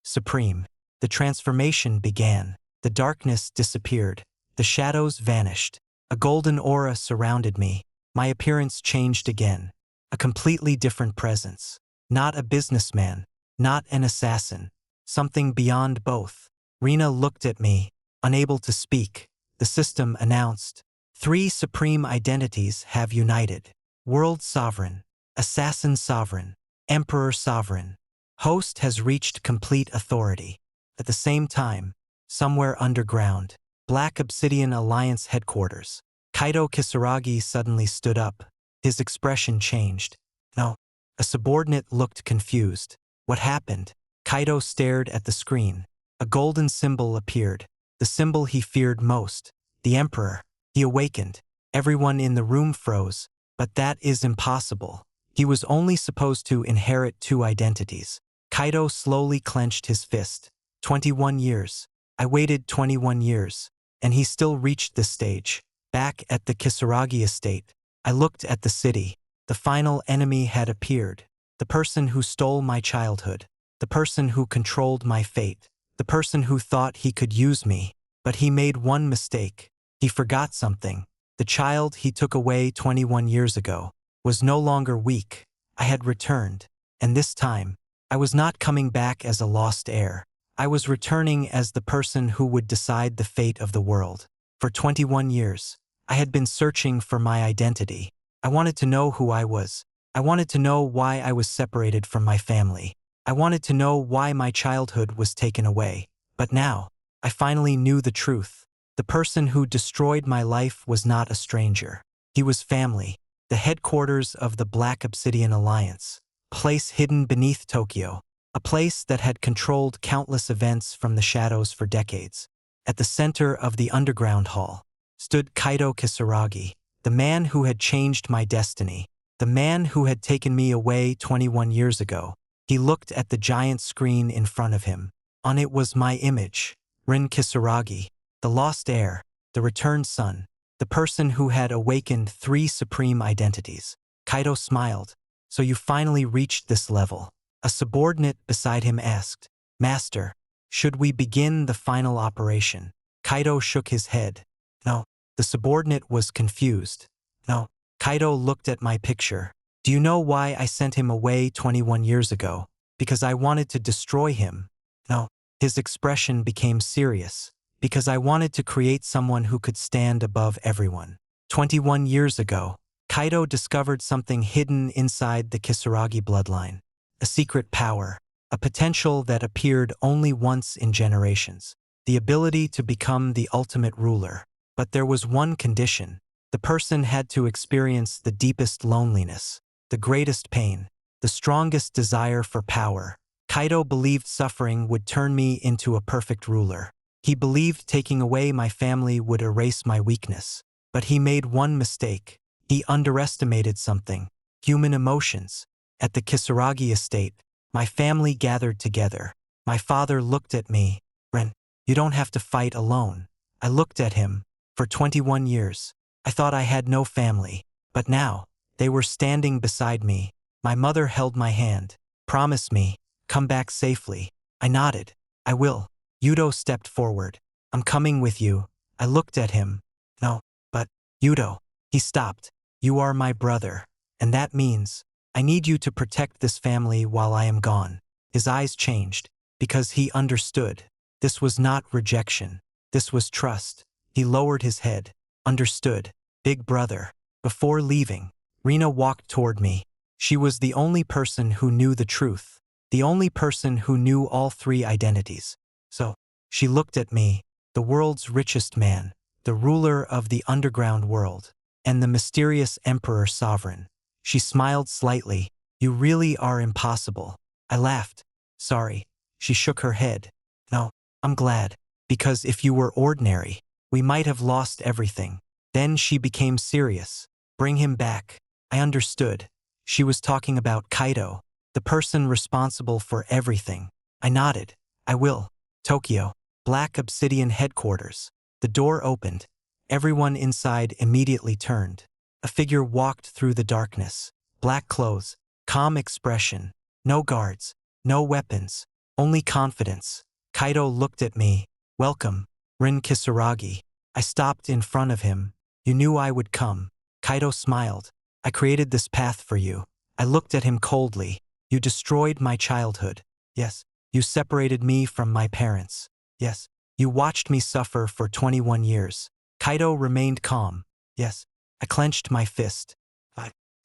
Supreme. The transformation began. The darkness disappeared. The shadows vanished. A golden aura surrounded me. My appearance changed again. A completely different presence. Not a businessman. Not an assassin. Something beyond both. Rena looked at me, unable to speak. The system announced, 3 supreme identities have united. World sovereign. Assassin sovereign. Emperor sovereign. Host has reached complete authority. At the same time, somewhere underground, Black Obsidian Alliance headquarters. Kaido Kisaragi suddenly stood up. His expression changed. No. A subordinate looked confused. What happened? Kaido stared at the screen. A golden symbol appeared. The symbol he feared most. The Emperor. He awakened. Everyone in the room froze. But that is impossible. He was only supposed to inherit 2 identities. Kaido slowly clenched his fist. 21 years. I waited 21 years. And he still reached this stage. Back at the Kisaragi estate, I looked at the city. The final enemy had appeared. The person who stole my childhood. The person who controlled my fate. The person who thought he could use me. But he made one mistake. He forgot something. The child he took away 21 years ago was no longer weak. I had returned. And this time, I was not coming back as a lost heir. I was returning as the person who would decide the fate of the world. For 21 years, I had been searching for my identity. I wanted to know who I was. I wanted to know why I was separated from my family. I wanted to know why my childhood was taken away. But now, I finally knew the truth. The person who destroyed my life was not a stranger. He was family. The headquarters of the Black Obsidian Alliance. A place hidden beneath Tokyo. A place that had controlled countless events from the shadows for decades. At the center of the underground hall stood Kaido Kisaragi, the man who had changed my destiny, the man who had taken me away 21 years ago. He looked at the giant screen in front of him. On it was my image, Rin Kisaragi, the lost heir, the returned son, the person who had awakened 3 supreme identities. Kaido smiled. So you finally reached this level. A subordinate beside him asked, Master, should we begin the final operation? Kaido shook his head. No. The subordinate was confused. No. Kaido looked at my picture. Do you know why I sent him away 21 years ago? Because I wanted to destroy him. No. His expression became serious. Because I wanted to create someone who could stand above everyone. 21 years ago, Kaido discovered something hidden inside the Kisaragi bloodline. A secret power. A potential that appeared only once in generations. The ability to become the ultimate ruler. But there was one condition. The person had to experience the deepest loneliness, the greatest pain, the strongest desire for power. Kaido believed suffering would turn me into a perfect ruler. He believed taking away my family would erase my weakness. But he made one mistake. He underestimated something. Human emotions. At the Kisaragi estate, my family gathered together. My father looked at me. Ren, you don't have to fight alone. I looked at him. For 21 years, I thought I had no family. But now, they were standing beside me. My mother held my hand. Promise me, come back safely. I nodded. I will. Yudo stepped forward. I'm coming with you. I looked at him. No, but, Yudo. He stopped. You are my brother. And that means, I need you to protect this family while I am gone. His eyes changed, because he understood. This was not rejection. This was trust. He lowered his head. Understood. Big brother. Before leaving, Rena walked toward me. She was the only person who knew the truth. The only person who knew all 3 identities. So, she looked at me, the world's richest man, the ruler of the underground world, and the mysterious emperor sovereign. She smiled slightly. You really are impossible. I laughed. Sorry. She shook her head. No, I'm glad. Because if you were ordinary, we might have lost everything. Then she became serious. Bring him back. I understood. She was talking about Kaido, the person responsible for everything. I nodded. I will. Tokyo. Black Obsidian headquarters. The door opened, Everyone inside immediately turned. A figure walked through the darkness. Black clothes, calm expression, no guards, no weapons, only confidence. Kaido looked at me. Welcome, Rin Kisaragi. I stopped in front of him. You knew I would come. Kaido smiled. I created this path for you. I looked at him coldly. You destroyed my childhood. Yes. You separated me from my parents. Yes. You watched me suffer for 21 years. Kaido remained calm. Yes. I clenched my fist.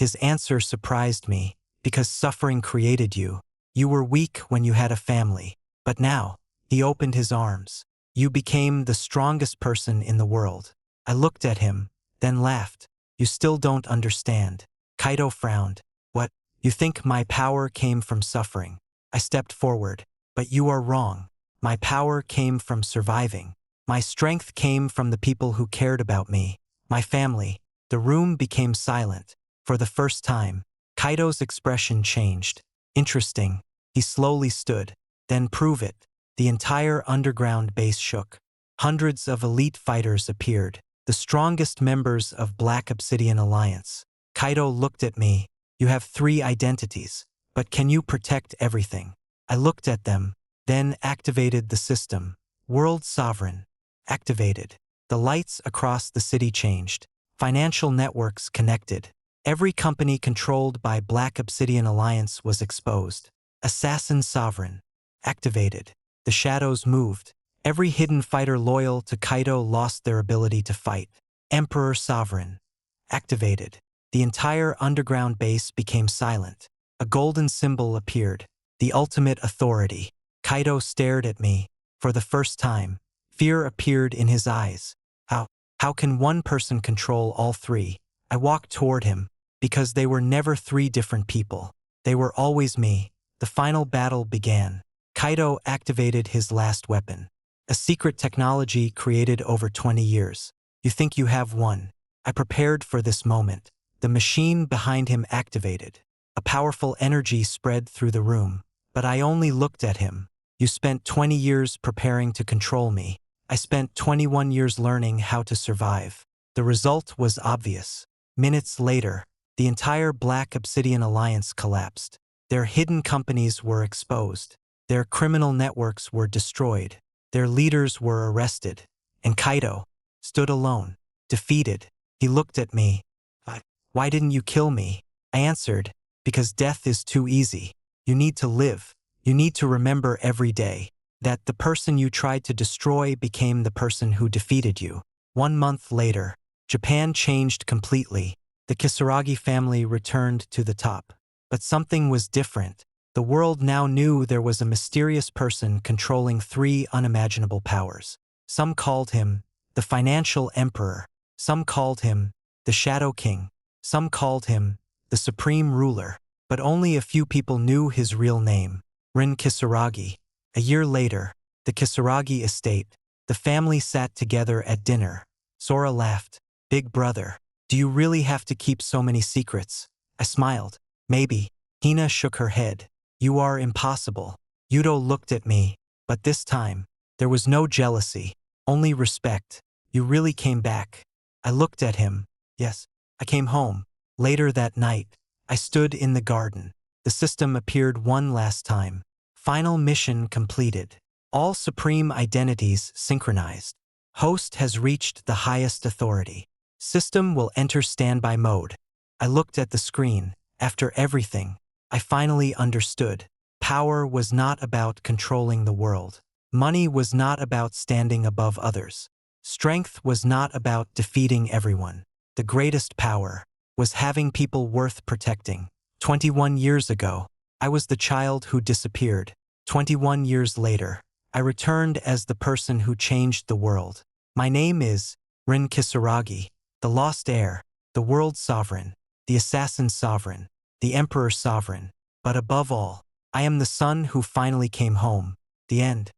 His answer surprised me, because suffering created you. You were weak when you had a family. But now, he opened his arms. You became the strongest person in the world. I looked at him, then laughed. You still don't understand. Kaido frowned. What? You think my power came from suffering? I stepped forward. But you are wrong. My power came from surviving. My strength came from the people who cared about me. My family. The room became silent. For the first time, Kaido's expression changed. Interesting. He slowly stood. Then prove it. The entire underground base shook. Hundreds of elite fighters appeared, the strongest members of Black Obsidian Alliance. Kaido looked at me. You have 3 identities, but can you protect everything? I looked at them, then activated the system. World Sovereign. Activated. The lights across the city changed. Financial networks connected. Every company controlled by Black Obsidian Alliance was exposed. Assassin Sovereign. Activated. The shadows moved. Every hidden fighter loyal to Kaido lost their ability to fight. Emperor Sovereign. Activated. The entire underground base became silent. A golden symbol appeared. The ultimate authority. Kaido stared at me. For the first time, fear appeared in his eyes. How can one person control all 3? I walked toward him. Because they were never 3 different people. They were always me. The final battle began. Kaido activated his last weapon. A secret technology created over 20 years. You think you have won. I prepared for this moment. The machine behind him activated. A powerful energy spread through the room. But I only looked at him. You spent 20 years preparing to control me. I spent 21 years learning how to survive. The result was obvious. Minutes later, the entire Black Obsidian Alliance collapsed. Their hidden companies were exposed. Their criminal networks were destroyed. Their leaders were arrested. And Kaido stood alone, defeated. He looked at me. Why didn't you kill me? I answered, because death is too easy. You need to live. You need to remember every day that the person you tried to destroy became the person who defeated you. 1 month later, Japan changed completely. The Kisaragi family returned to the top. But something was different. The world now knew there was a mysterious person controlling 3 unimaginable powers. Some called him the Financial Emperor. Some called him the Shadow King. Some called him the Supreme Ruler. But only a few people knew his real name, Rin Kisaragi. A year later, the Kisaragi estate. The family sat together at dinner. Sora laughed. Big brother. Do you really have to keep so many secrets? I smiled. Maybe. Hina shook her head. You are impossible. Yudo looked at me, but this time, there was no jealousy, only respect. You really came back. I looked at him. Yes, I came home. Later that night, I stood in the garden. The system appeared one last time. Final mission completed. All supreme identities synchronized. Host has reached the highest authority. System will enter standby mode. I looked at the screen. After everything, I finally understood. Power was not about controlling the world. Money was not about standing above others. Strength was not about defeating everyone. The greatest power was having people worth protecting. 21 years ago, I was the child who disappeared. 21 years later, I returned as the person who changed the world. My name is Rin Kisaragi, the lost heir, the world sovereign, the assassin sovereign, the emperor sovereign. But above all, I am the son who finally came home. The end.